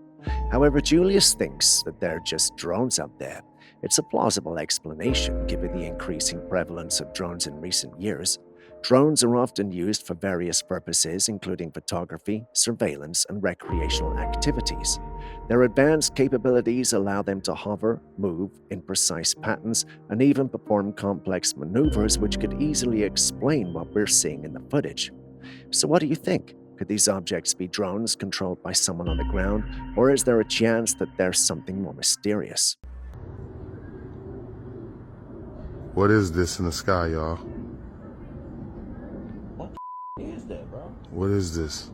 However, Julius thinks that they're just drones up there. It's a plausible explanation given the increasing prevalence of drones in recent years. Drones are often used for various purposes, including photography, surveillance, and recreational activities. Their advanced capabilities allow them to hover, move in precise patterns, and even perform complex maneuvers which could easily explain what we're seeing in the footage. So what do you think? Could these objects be drones controlled by someone on the ground, or is there a chance that there's something more mysterious?
What is this in the sky, y'all?
What is that, bro?
What is this?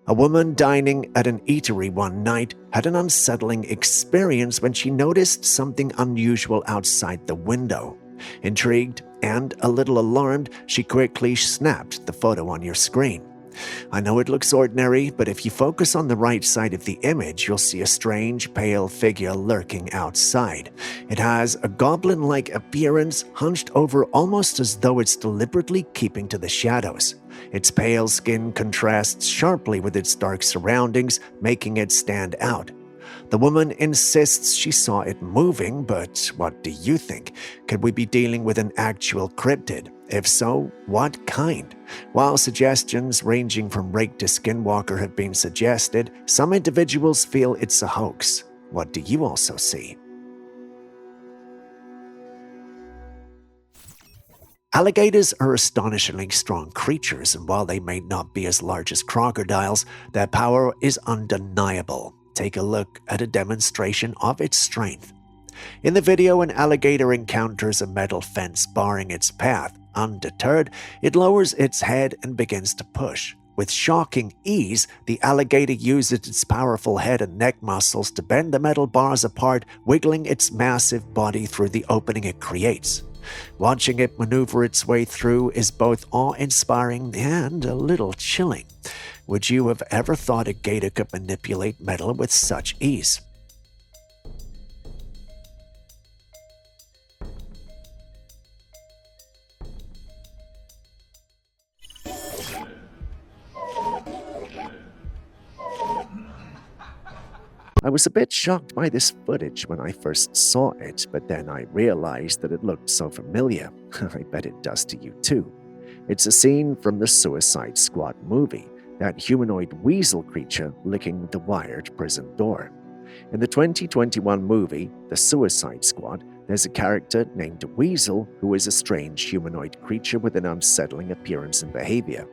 A woman dining at an eatery one night had an unsettling experience when she noticed something unusual outside the window. Intrigued and a little alarmed, she quickly snapped the photo on your screen. I know it looks ordinary, but if you focus on the right side of the image, you'll see a strange, pale figure lurking outside. It has a goblin-like appearance, hunched over almost as though it's deliberately keeping to the shadows. Its pale skin contrasts sharply with its dark surroundings, making it stand out. The woman insists she saw it moving, but what do you think? Could we be dealing with an actual cryptid? If so, what kind? While suggestions ranging from rake to skinwalker have been suggested, some individuals feel it's a hoax. What do you also see? Alligators are astonishingly strong creatures, and while they may not be as large as crocodiles, their power is undeniable. Take a look at a demonstration of its strength. In the video, an alligator encounters a metal fence barring its path. Undeterred, it lowers its head and begins to push. With shocking ease, the alligator uses its powerful head and neck muscles to bend the metal bars apart, wiggling its massive body through the opening it creates. Watching it maneuver its way through is both awe-inspiring and a little chilling. Would you have ever thought a gator could manipulate metal with such ease? I was a bit shocked by this footage when I first saw it, but then I realized that it looked so familiar. I bet it does to you too. It's a scene from the Suicide Squad movie, that humanoid weasel creature licking the wired prison door. In the 2021 movie, The Suicide Squad, there's a character named Weasel who is a strange humanoid creature with an unsettling appearance and behavior.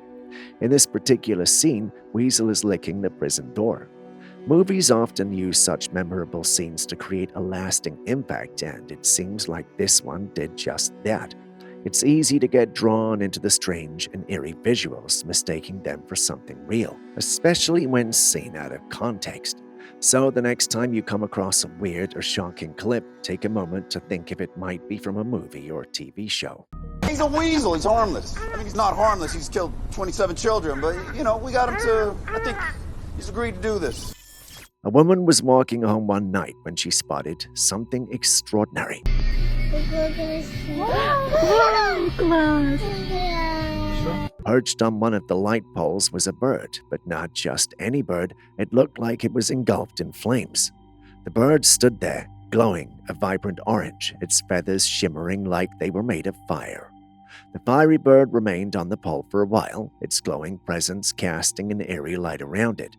In this particular scene, Weasel is licking the prison door. Movies often use such memorable scenes to create a lasting impact, and it seems like this one did just that. It's easy to get drawn into the strange and eerie visuals, mistaking them for something real, especially when seen out of context. So the next time you come across a weird or shocking clip, take a moment to think if it might be from a movie or TV show.
He's a weasel. He's harmless. I mean, he's not harmless. He's killed 27 children, but, you know, we got him to, I think he's agreed to do this.
A woman was walking home one night when she spotted something extraordinary. Perched on one of the light poles was a bird, but not just any bird. It looked like it was engulfed in flames. The bird stood there, glowing a vibrant orange, its feathers shimmering like they were made of fire. The fiery bird remained on the pole for a while, its glowing presence casting an eerie light around it.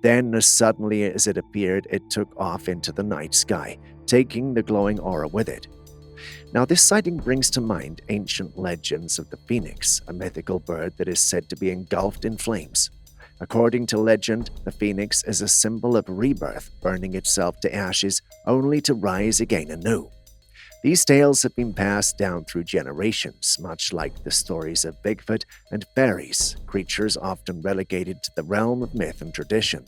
Then, as suddenly as it appeared, it took off into the night sky, taking the glowing aura with it. Now, this sighting brings to mind ancient legends of the phoenix, a mythical bird that is said to be engulfed in flames. According to legend, the phoenix is a symbol of rebirth, burning itself to ashes only to rise again anew. These tales have been passed down through generations, much like the stories of Bigfoot and fairies, creatures often relegated to the realm of myth and tradition.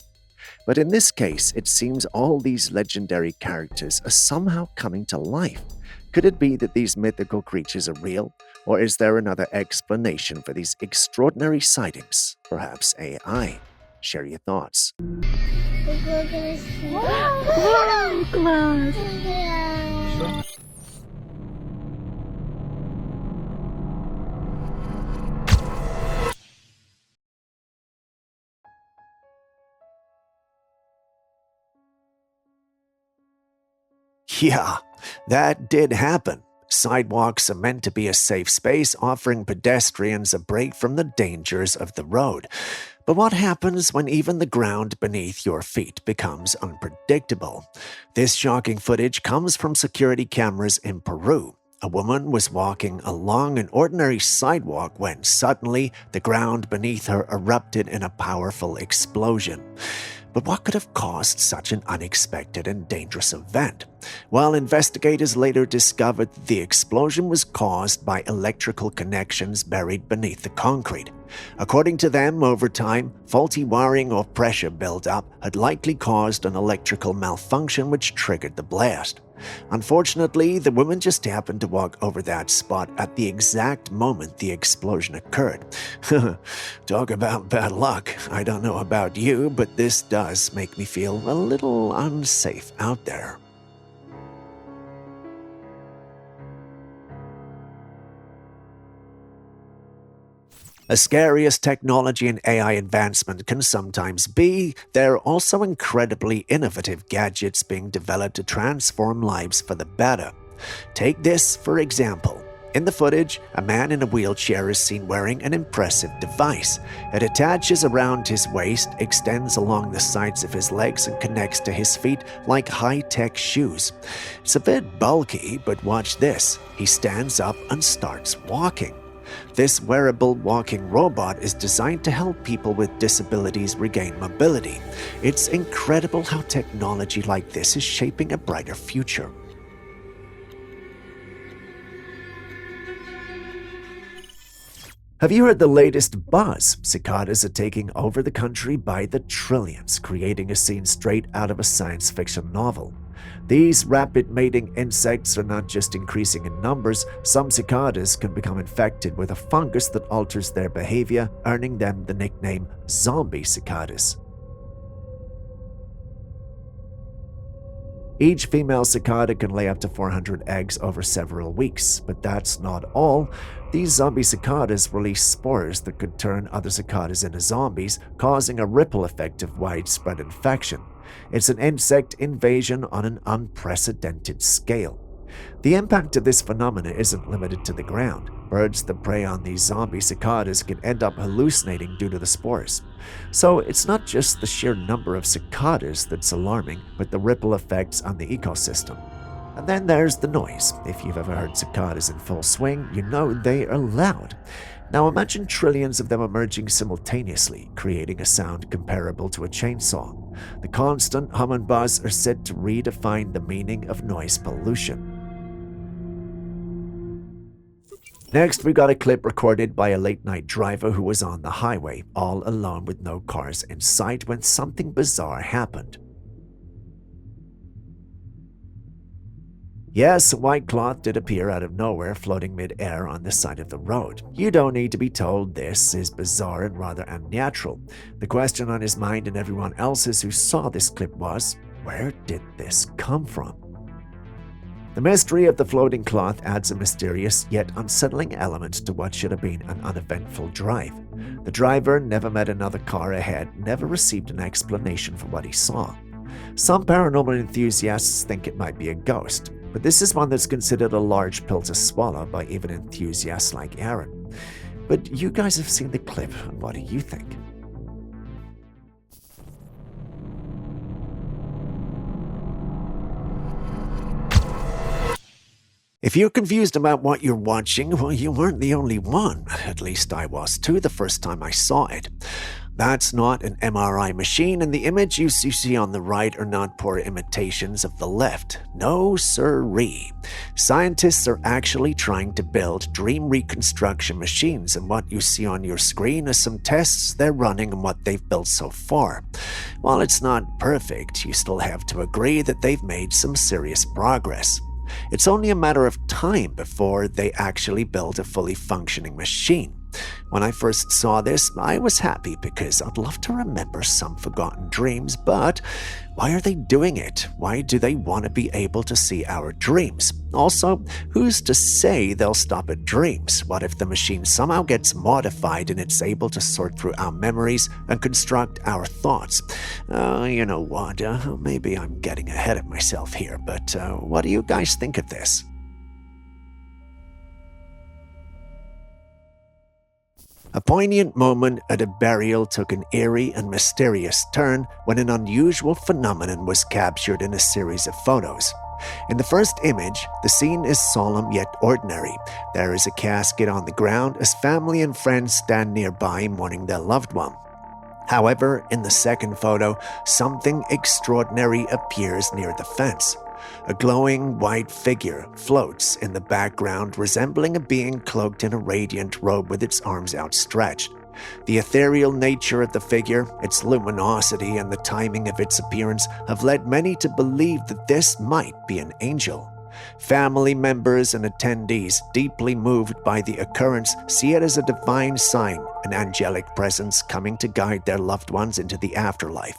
But in this case, it seems all these legendary characters are somehow coming to life. Could it be that these mythical creatures are real? Or is there another explanation for these extraordinary sightings? Perhaps AI? Share your thoughts. Yeah, that did happen. Sidewalks are meant to be a safe space, offering pedestrians a break from the dangers of the road. But what happens when even the ground beneath your feet becomes unpredictable? This shocking footage comes from security cameras in Peru. A woman was walking along an ordinary sidewalk when suddenly the ground beneath her erupted in a powerful explosion. But what could have caused such an unexpected and dangerous event? Well, investigators later discovered that the explosion was caused by electrical connections buried beneath the concrete. According to them, over time, faulty wiring or pressure buildup had likely caused an electrical malfunction which triggered the blast. Unfortunately, the woman just happened to walk over that spot at the exact moment the explosion occurred. Talk about bad luck. I don't know about you, but this does make me feel a little unsafe out there. As scary as technology and AI advancement can sometimes be, there are also incredibly innovative gadgets being developed to transform lives for the better. Take this, for example. In the footage, a man in a wheelchair is seen wearing an impressive device. It attaches around his waist, extends along the sides of his legs, and connects to his feet like high-tech shoes. It's a bit bulky, but watch this. He stands up and starts walking. This wearable walking robot is designed to help people with disabilities regain mobility. It's incredible how technology like this is shaping a brighter future. Have you heard the latest buzz? Cicadas are taking over the country by the trillions, creating a scene straight out of a science fiction novel. These rapid mating insects are not just increasing in numbers, some cicadas can become infected with a fungus that alters their behavior, earning them the nickname zombie cicadas. Each female cicada can lay up to 400 eggs over several weeks, but that's not all. These zombie cicadas release spores that could turn other cicadas into zombies, causing a ripple effect of widespread infection. It's an insect invasion on an unprecedented scale. The impact of this phenomena isn't limited to the ground. Birds that prey on these zombie cicadas can end up hallucinating due to the spores. So it's not just the sheer number of cicadas that's alarming, but the ripple effects on the ecosystem. And then there's the noise. If you've ever heard cicadas in full swing, you know they are loud. Now imagine trillions of them emerging simultaneously, creating a sound comparable to a chainsaw. The constant hum and buzz are said to redefine the meaning of noise pollution. Next, we got a clip recorded by a late-night driver who was on the highway, all alone with no cars in sight when something bizarre happened. Yes, a white cloth did appear out of nowhere, floating mid-air on the side of the road. You don't need to be told this is bizarre and rather unnatural. The question on his mind and everyone else's who saw this clip was, where did this come from? The mystery of the floating cloth adds a mysterious yet unsettling element to what should have been an uneventful drive. The driver never met another car ahead, never received an explanation for what he saw. Some paranormal enthusiasts think it might be a ghost, but this is one that's considered a large pill to swallow by even enthusiasts like Aaron. But you guys have seen the clip, and what do you think? If you're confused about what you're watching, well, you weren't the only one. At least I was too the first time I saw it. That's not an MRI machine, and the images you see on the right are not poor imitations of the left. No sirree. Scientists are actually trying to build dream reconstruction machines, and what you see on your screen is some tests they're running on what they've built so far. While it's not perfect, you still have to agree that they've made some serious progress. It's only a matter of time before they actually build a fully functioning machine. When I first saw this, I was happy because I'd love to remember some forgotten dreams, but why are they doing it? Why do they want to be able to see our dreams? Also, who's to say they'll stop at dreams? What if the machine somehow gets modified and it's able to sort through our memories and construct our thoughts? You know what? Maybe I'm getting ahead of myself here, but what do you guys think of this? A poignant moment at a burial took an eerie and mysterious turn when an unusual phenomenon was captured in a series of photos. In the first image, the scene is solemn yet ordinary. There is a casket on the ground as family and friends stand nearby mourning their loved one. However, in the second photo, something extraordinary appears near the fence. A glowing white figure floats in the background, resembling a being cloaked in a radiant robe with its arms outstretched. The ethereal nature of the figure, its luminosity, and the timing of its appearance have led many to believe that this might be an angel. Family members and attendees, deeply moved by the occurrence, see it as a divine sign, an angelic presence coming to guide their loved ones into the afterlife.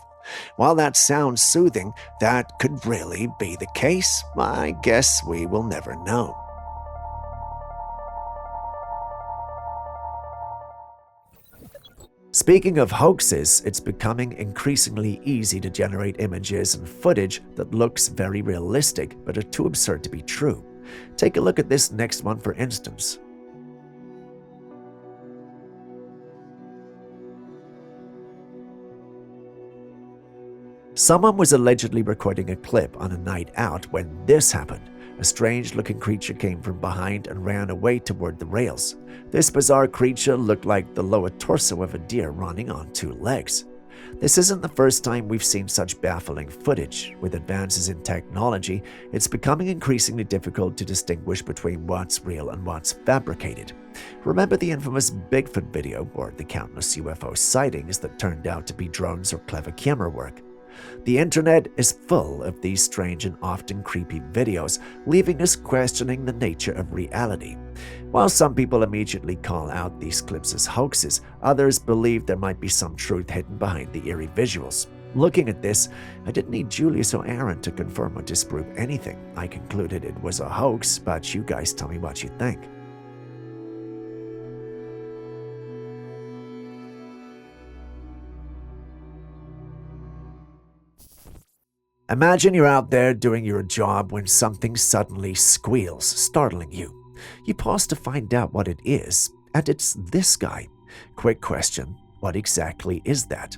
While that sounds soothing, that could really be the case. I guess we will never know. Speaking of hoaxes, it's becoming increasingly easy to generate images and footage that looks very realistic but are too absurd to be true. Take a look at this next one for instance. Someone was allegedly recording a clip on a night out when this happened. A strange-looking creature came from behind and ran away toward the rails. This bizarre creature looked like the lower torso of a deer running on two legs. This isn't the first time we've seen such baffling footage. With advances in technology, it's becoming increasingly difficult to distinguish between what's real and what's fabricated. Remember the infamous Bigfoot video, or the countless UFO sightings that turned out to be drones or clever camera work? The internet is full of these strange and often creepy videos, leaving us questioning the nature of reality. While some people immediately call out these clips as hoaxes, others believe there might be some truth hidden behind the eerie visuals. Looking at this, I didn't need Julius or Aaron to confirm or disprove anything. I concluded it was a hoax, but you guys tell me what you think. Imagine you're out there doing your job when something suddenly squeals, startling you. You pause to find out what it is, and it's this guy. Quick question, what exactly is that?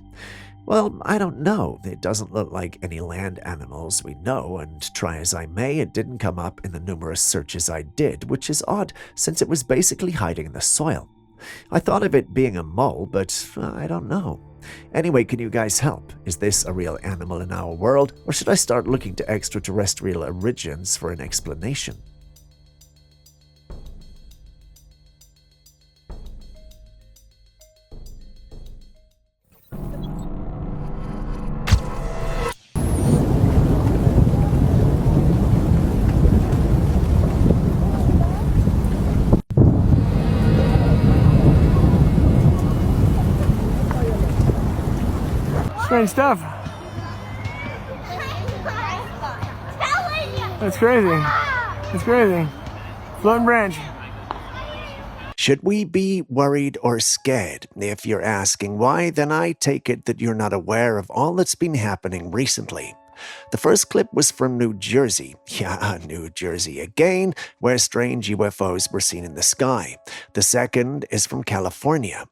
Well, I don't know. It doesn't look like any land animals we know, and try as I may, it didn't come up in the numerous searches I did, which is odd since it was basically hiding in the soil. I thought of it being a mole, but I don't know. Anyway, can you guys help? Is this a real animal in our world, or should I start looking to extraterrestrial origins for an explanation?
Strange stuff. That's crazy. That's crazy. Floating branch.
Should we be worried or scared? If you're asking why, then I take it that you're not aware of all that's been happening recently. The first clip was from New Jersey. Yeah, New Jersey again, where strange UFOs were seen in the sky. The second is from California.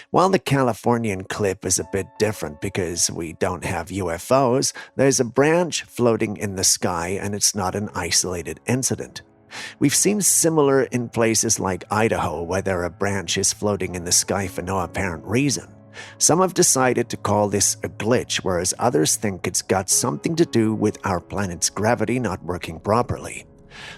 While the Californian clip is a bit different because we don't have UFOs, there's a branch floating in the sky and it's not an isolated incident. We've seen similar in places like Idaho where there are branches floating in the sky for no apparent reason. Some have decided to call this a glitch, whereas others think it's got something to do with our planet's gravity not working properly.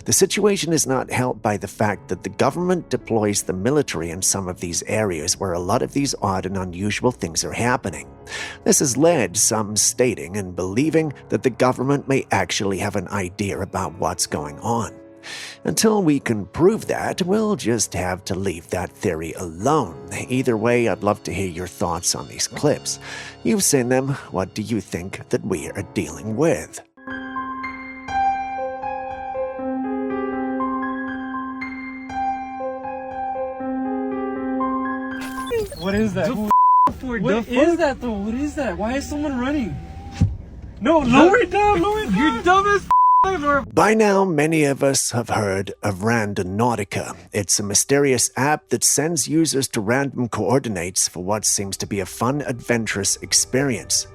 The situation is not helped by the fact that the government deploys the military in some of these areas where a lot of these odd and unusual things are happening. This has led some stating and believing that the government may actually have an idea about what's going on. Until we can prove that, we'll just have to leave that theory alone. Either way, I'd love to hear your thoughts on these clips. You've seen them. What do you think that we are dealing with?
What is that? What is that though? What is that? Why is someone running? No, lower it down, lower it down. You're dumb as
By now, many of us have heard of Randonautica. It's a mysterious app that sends users to random coordinates for what seems to be a fun, adventurous experience.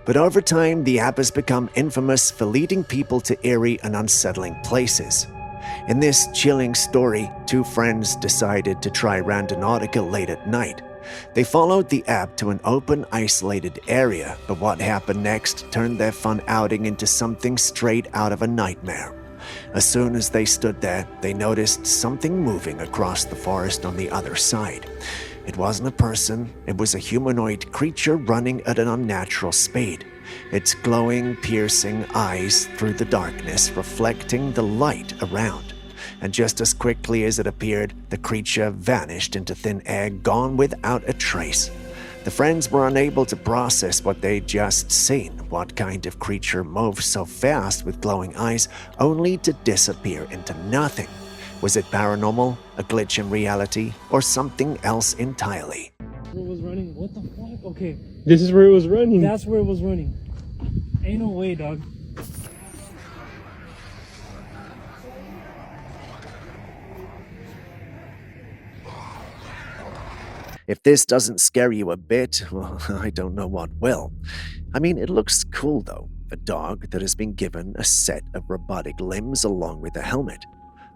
But over time, the app has become infamous for leading people to eerie and unsettling places. In this chilling story, two friends decided to try Randonautica late at night. They followed the app to an open, isolated area, but what happened next turned their fun outing into something straight out of a nightmare. As soon as they stood there, they noticed something moving across the forest on the other side. It wasn't a person, it was a humanoid creature running at an unnatural speed. Its glowing, piercing eyes through the darkness reflecting the light around. And just as quickly as it appeared, the creature vanished into thin air, gone without a trace. The friends were unable to process what they'd just seen. What kind of creature moves so fast with glowing eyes, only to disappear into nothing? Was it paranormal, a glitch in reality, or something else entirely?
Where it was running? What the fuck? Okay. This is where it was running. That's where it was running. Ain't no way, dog.
If this doesn't scare you a bit, well, I don't know what will. I mean, it looks cool though. A dog that has been given a set of robotic limbs along with a helmet.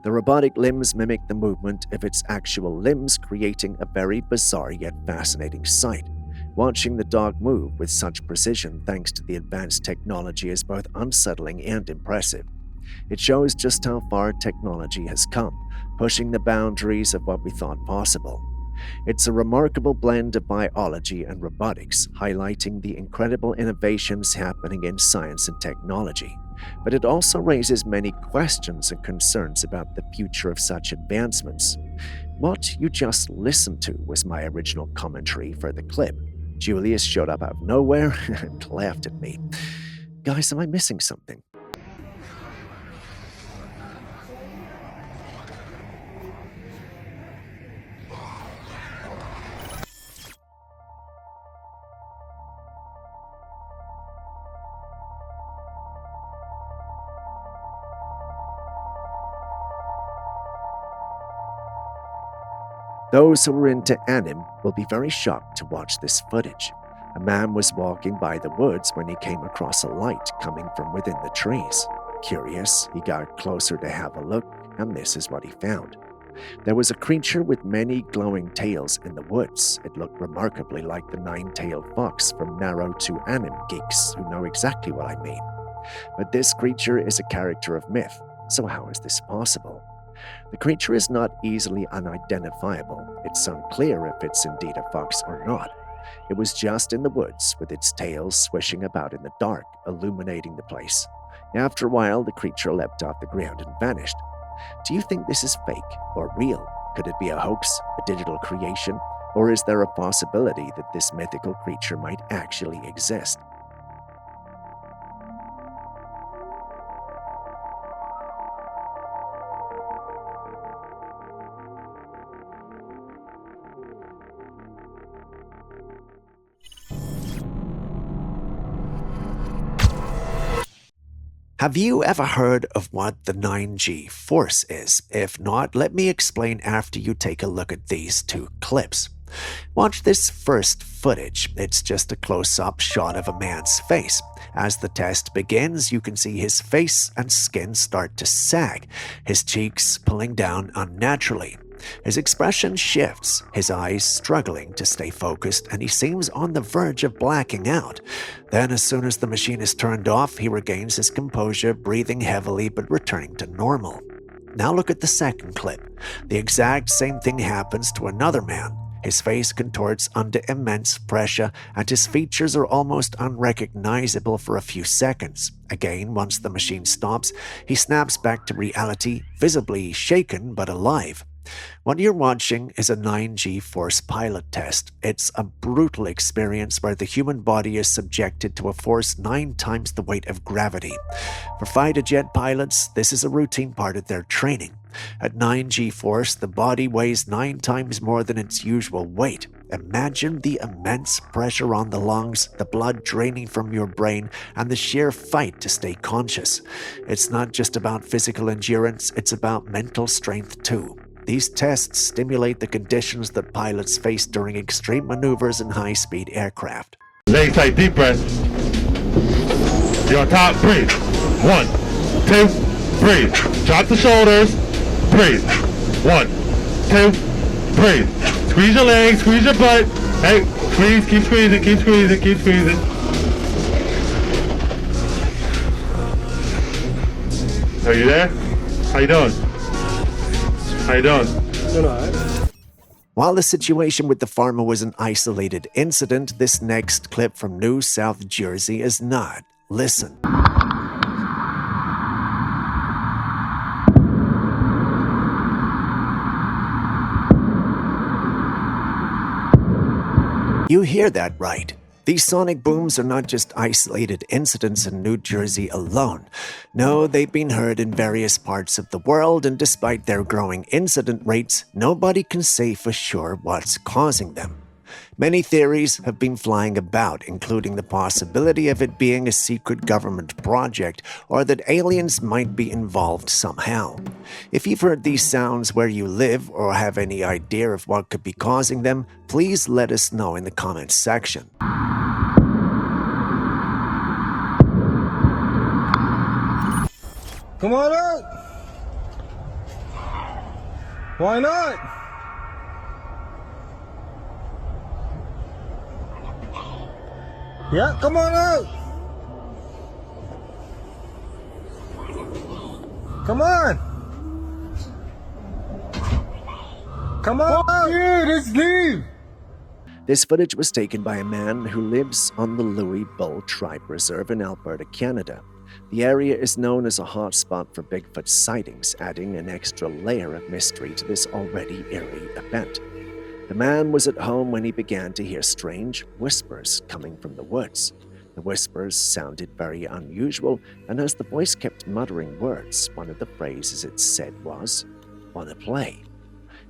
The robotic limbs mimic the movement of its actual limbs, creating a very bizarre yet fascinating sight. Watching the dog move with such precision thanks to the advanced technology is both unsettling and impressive. It shows just how far technology has come, pushing the boundaries of what we thought possible. It's a remarkable blend of biology and robotics, highlighting the incredible innovations happening in science and technology. But it also raises many questions and concerns about the future of such advancements. What you just listened to was my original commentary for the clip. Julius showed up out of nowhere and laughed at me. Guys, am I missing something? Those who are into anime will be very shocked to watch this footage. A man was walking by the woods when he came across a light coming from within the trees. Curious, he got closer to have a look, and this is what he found. There was a creature with many glowing tails in the woods. It looked remarkably like the nine-tailed fox from Naruto anime geeks who know exactly what I mean. But this creature is a character of myth, so how is this possible? The creature is not easily unidentifiable. It's unclear if it's indeed a fox or not. It was just in the woods, with its tail swishing about in the dark, illuminating the place. After a while, the creature leapt off the ground and vanished. Do you think this is fake or real? Could it be a hoax, a digital creation? Or is there a possibility that this mythical creature might actually exist? Have you ever heard of what the 9G force is? If not, let me explain after you take a look at these two clips. Watch this first footage. It's just a close-up shot of a man's face. As the test begins, you can see his face and skin start to sag, his cheeks pulling down unnaturally. His expression shifts, his eyes struggling to stay focused, and he seems on the verge of blacking out. Then, as soon as the machine is turned off, he regains his composure, breathing heavily but returning to normal. Now look at the second clip. The exact same thing happens to another man. His face contorts under immense pressure, and his features are almost unrecognizable for a few seconds. Again, once the machine stops, he snaps back to reality, visibly shaken but alive. What you're watching is a 9G force pilot test. It's a brutal experience where the human body is subjected to a force 9 times the weight of gravity. For fighter jet pilots, this is a routine part of their training. At 9G force, the body weighs 9 times more than its usual weight. Imagine the immense pressure on the lungs, the blood draining from your brain, and the sheer fight to stay conscious. It's not just about physical endurance, it's about mental strength too. These tests stimulate the conditions that pilots face during extreme maneuvers in high-speed aircraft.
Legs tight, deep breath. You're on top, breathe. 1, 2, breathe. Drop the shoulders, breathe. 1, 2, breathe. Squeeze your legs, squeeze your butt. Hey, squeeze, keep squeezing, keep squeezing, keep squeezing. Are you there? How you doing? How you doing?
Doing all right.
While the situation with the farmer was an isolated incident, this next clip from New South Jersey is not. Listen. You hear that right. These sonic booms are not just isolated incidents in New Jersey alone. No, they've been heard in various parts of the world, and despite their growing incident rates, nobody can say for sure what's causing them. Many theories have been flying about, including the possibility of it being a secret government project or that aliens might be involved somehow. If you've heard these sounds where you live or have any idea of what could be causing them, please let us know in the comments section.
Come on out! Why not? Yeah, come on out! Come on! Come on! Yeah, let's leave!
This footage was taken by a man who lives on the Louis Bull Tribe Reserve in Alberta, Canada. The area is known as a hotspot for Bigfoot sightings, adding an extra layer of mystery to this already eerie event. The man was at home when he began to hear strange whispers coming from the woods. The whispers sounded very unusual, and as the voice kept muttering words, one of the phrases it said was, "Wanna play?"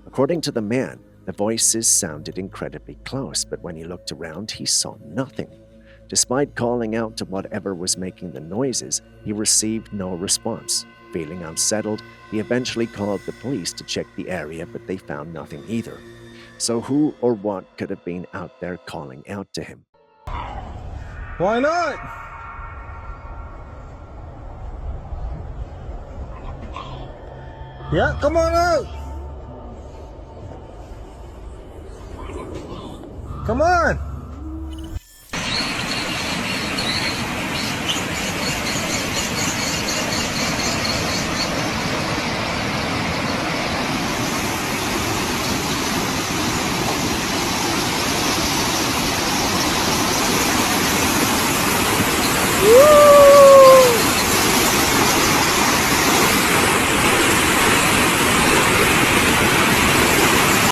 According to the man, the voices sounded incredibly close, but when he looked around, he saw nothing. Despite calling out to whatever was making the noises, he received no response. Feeling unsettled, he eventually called the police to check the area, but they found nothing either. So who or what could have been out there calling out to him?
Why not? Yeah, come on out! Come on!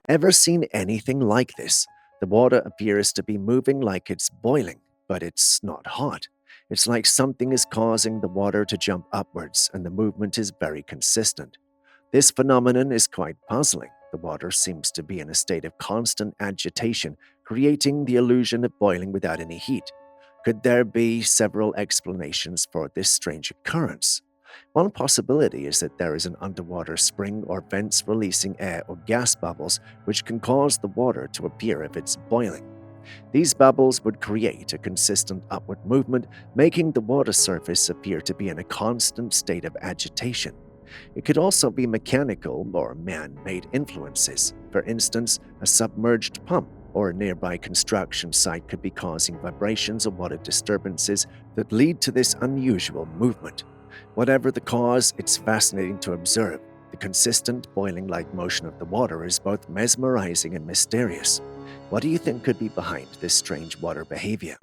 Ever seen anything like this? The water appears to be moving like it's boiling, but it's not hot. It's like something is causing the water to jump upwards, and the movement is very consistent. This phenomenon is quite puzzling. The water seems to be in a state of constant agitation, creating the illusion of boiling without any heat. Could there be several explanations for this strange occurrence? One possibility is that there is an underwater spring or vents releasing air or gas bubbles which can cause the water to appear if it's boiling. These bubbles would create a consistent upward movement, making the water surface appear to be in a constant state of agitation. It could also be mechanical or man-made influences. For instance, a submerged pump or a nearby construction site could be causing vibrations or water disturbances that lead to this unusual movement. Whatever the cause, it's fascinating to observe. The consistent boiling-like motion of the water is both mesmerizing and mysterious. What do you think could be behind this strange water behavior?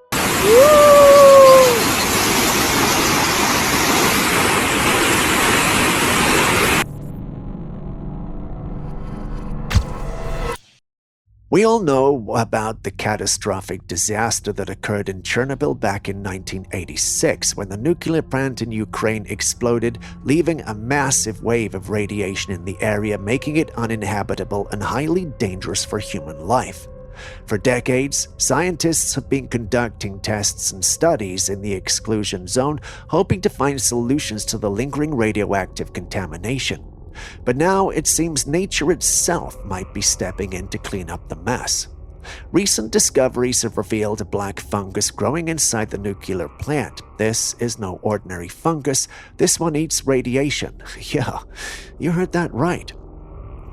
We all know about the catastrophic disaster that occurred in Chernobyl back in 1986 when the nuclear plant in Ukraine exploded, leaving a massive wave of radiation in the area, making it uninhabitable and highly dangerous for human life. For decades, scientists have been conducting tests and studies in the exclusion zone, hoping to find solutions to the lingering radioactive contamination. But now it seems nature itself might be stepping in to clean up the mess. Recent discoveries have revealed a black fungus growing inside the nuclear plant. This is no ordinary fungus. This one eats radiation. Yeah, you heard that right.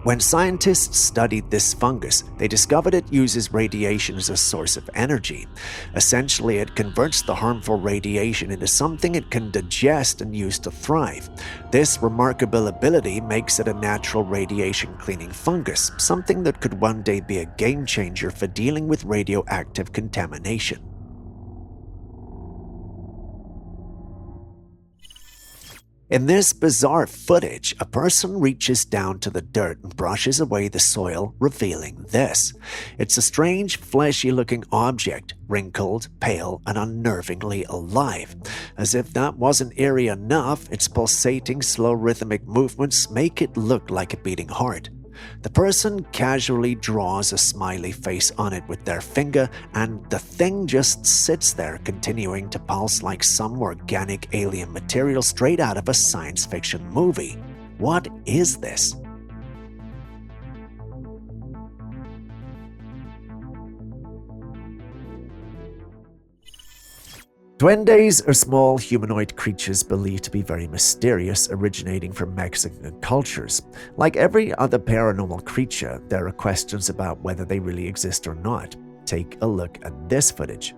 When scientists studied this fungus, they discovered it uses radiation as a source of energy. Essentially, it converts the harmful radiation into something it can digest and use to thrive. This remarkable ability makes it a natural radiation cleaning fungus, something that could one day be a game changer for dealing with radioactive contamination. In this bizarre footage, a person reaches down to the dirt and brushes away the soil, revealing this. It's a strange, fleshy-looking object, wrinkled, pale, and unnervingly alive. As if that wasn't eerie enough, its pulsating, slow rhythmic movements make it look like a beating heart. The person casually draws a smiley face on it with their finger, and the thing just sits there, continuing to pulse like some organic alien material straight out of a science fiction movie. What is this? Duendes are small humanoid creatures believed to be very mysterious, originating from Mexican cultures. Like every other paranormal creature, there are questions about whether they really exist or not. Take a look at this footage.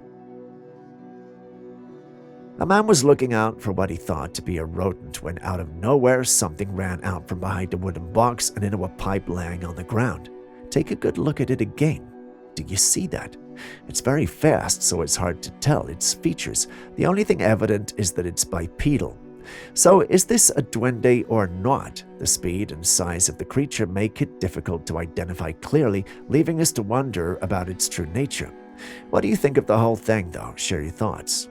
A man was looking out for what he thought to be a rodent when out of nowhere something ran out from behind a wooden box and into a pipe laying on the ground. Take a good look at it again. Do you see that? It's very fast, so it's hard to tell its features. The only thing evident is that it's bipedal. So is this a duende or not? The speed and size of the creature make it difficult to identify clearly, leaving us to wonder about its true nature. What do you think of the whole thing, though? Share your thoughts.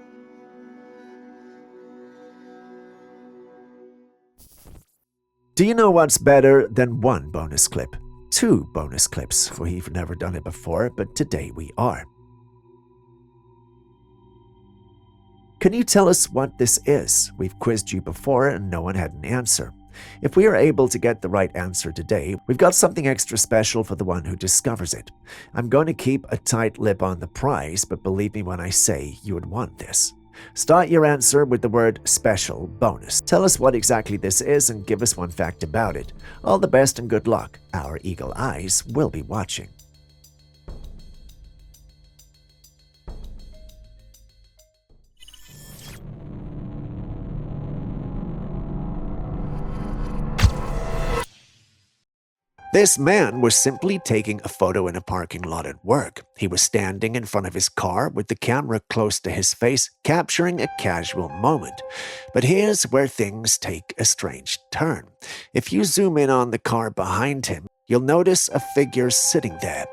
Do you know what's better than one bonus clip? 2 bonus clips. We've never done it before, but today we are. Can you tell us what this is? We've quizzed you before and no one had an answer. If we are able to get the right answer today, we've got something extra special for the one who discovers it. I'm going to keep a tight lip on the prize, but believe me when I say you would want this. Start your answer with the word special bonus. Tell us what exactly this is and give us one fact about it. All the best and good luck. Our eagle eyes will be watching. This man was simply taking a photo in a parking lot at work. He was standing in front of his car with the camera close to his face, capturing a casual moment. But here's where things take a strange turn. If you zoom in on the car behind him, you'll notice a figure sitting there.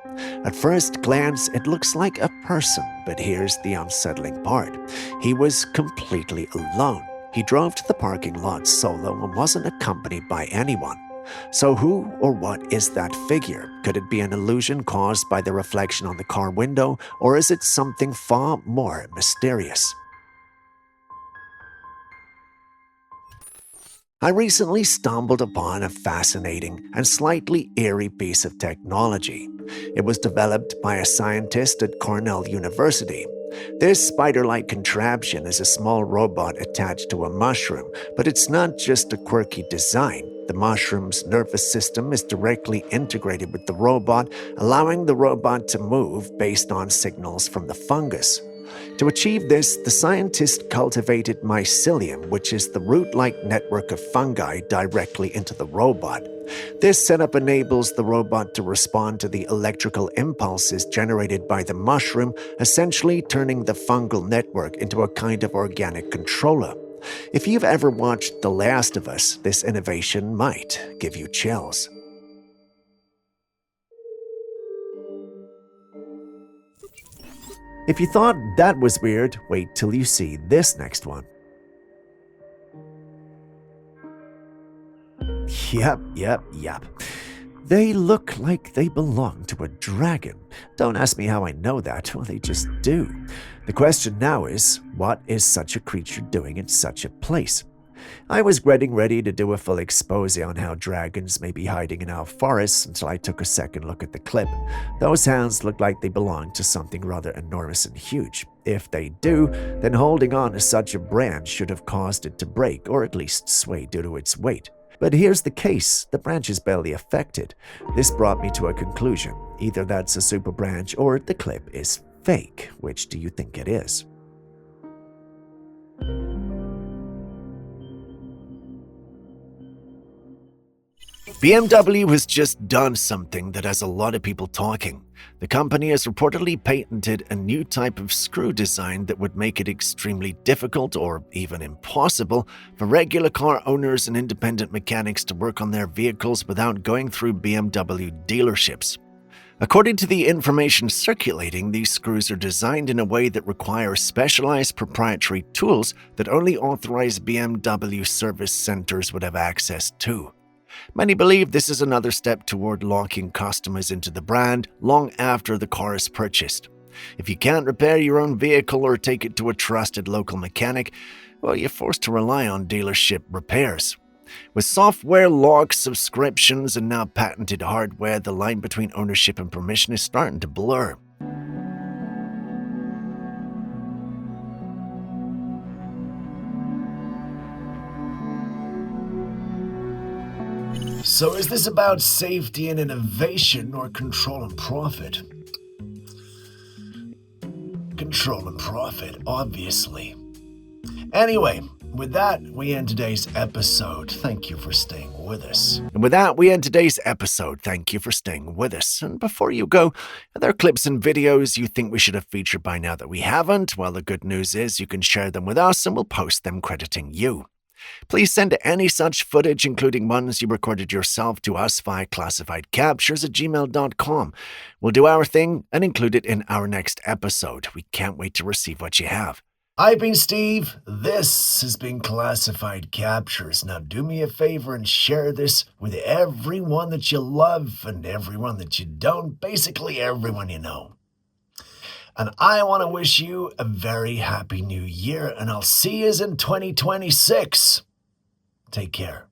At first glance, it looks like a person, but here's the unsettling part. He was completely alone. He drove to the parking lot solo and wasn't accompanied by anyone. So who or what is that figure? Could it be an illusion caused by the reflection on the car window, or is it something far more mysterious? I recently stumbled upon a fascinating and slightly eerie piece of technology. It was developed by a scientist at Cornell University. This spider-like contraption is a small robot attached to a mushroom, but it's not just a quirky design. The mushroom's nervous system is directly integrated with the robot, allowing the robot to move based on signals from the fungus. To achieve this, the scientists cultivated mycelium, which is the root-like network of fungi, directly into the robot. This setup enables the robot to respond to the electrical impulses generated by the mushroom, essentially turning the fungal network into a kind of organic controller. If you've ever watched The Last of Us, this innovation might give you chills. If you thought that was weird, wait till you see this next one. Yep. They look like they belong to a dragon. Don't ask me how I know that, well, they just do. The question now is, what is such a creature doing in such a place? I was getting ready to do a full expose on how dragons may be hiding in our forests until I took a second look at the clip. Those hands look like they belong to something rather enormous and huge. If they do, then holding on to such a branch should have caused it to break or at least sway due to its weight. But here's the case, the branch is barely affected. This brought me to a conclusion. Either that's a super branch or the clip is fake. Which do you think it is? BMW has just done something that has a lot of people talking. The company has reportedly patented a new type of screw design that would make it extremely difficult or even impossible for regular car owners and independent mechanics to work on their vehicles without going through BMW dealerships. According to the information circulating, these screws are designed in a way that requires specialized proprietary tools that only authorized BMW service centers would have access to. Many believe this is another step toward locking customers into the brand long after the car is purchased. If you can't repair your own vehicle or take it to a trusted local mechanic, well, you're forced to rely on dealership repairs. With software, locks, subscriptions, and now patented hardware, the line between ownership and permission is starting to blur. So is this about safety and innovation or control and profit? Control and profit, obviously. Anyway, with that, we end today's episode. Thank you for staying with us. And before you go, are there clips and videos you think we should have featured by now that we haven't? Well, the good news is you can share them with us and we'll post them crediting you. Please send any such footage, including ones you recorded yourself, to us via classifiedcaptures@gmail.com. We'll do our thing and include it in our next episode. We can't wait to receive what you have. I've been Steve. This has been Classified Captures. Now do me a favor and share this with everyone that you love and everyone that you don't, basically everyone you know. And I want to wish you a very happy new year, and I'll see you in 2026. Take care.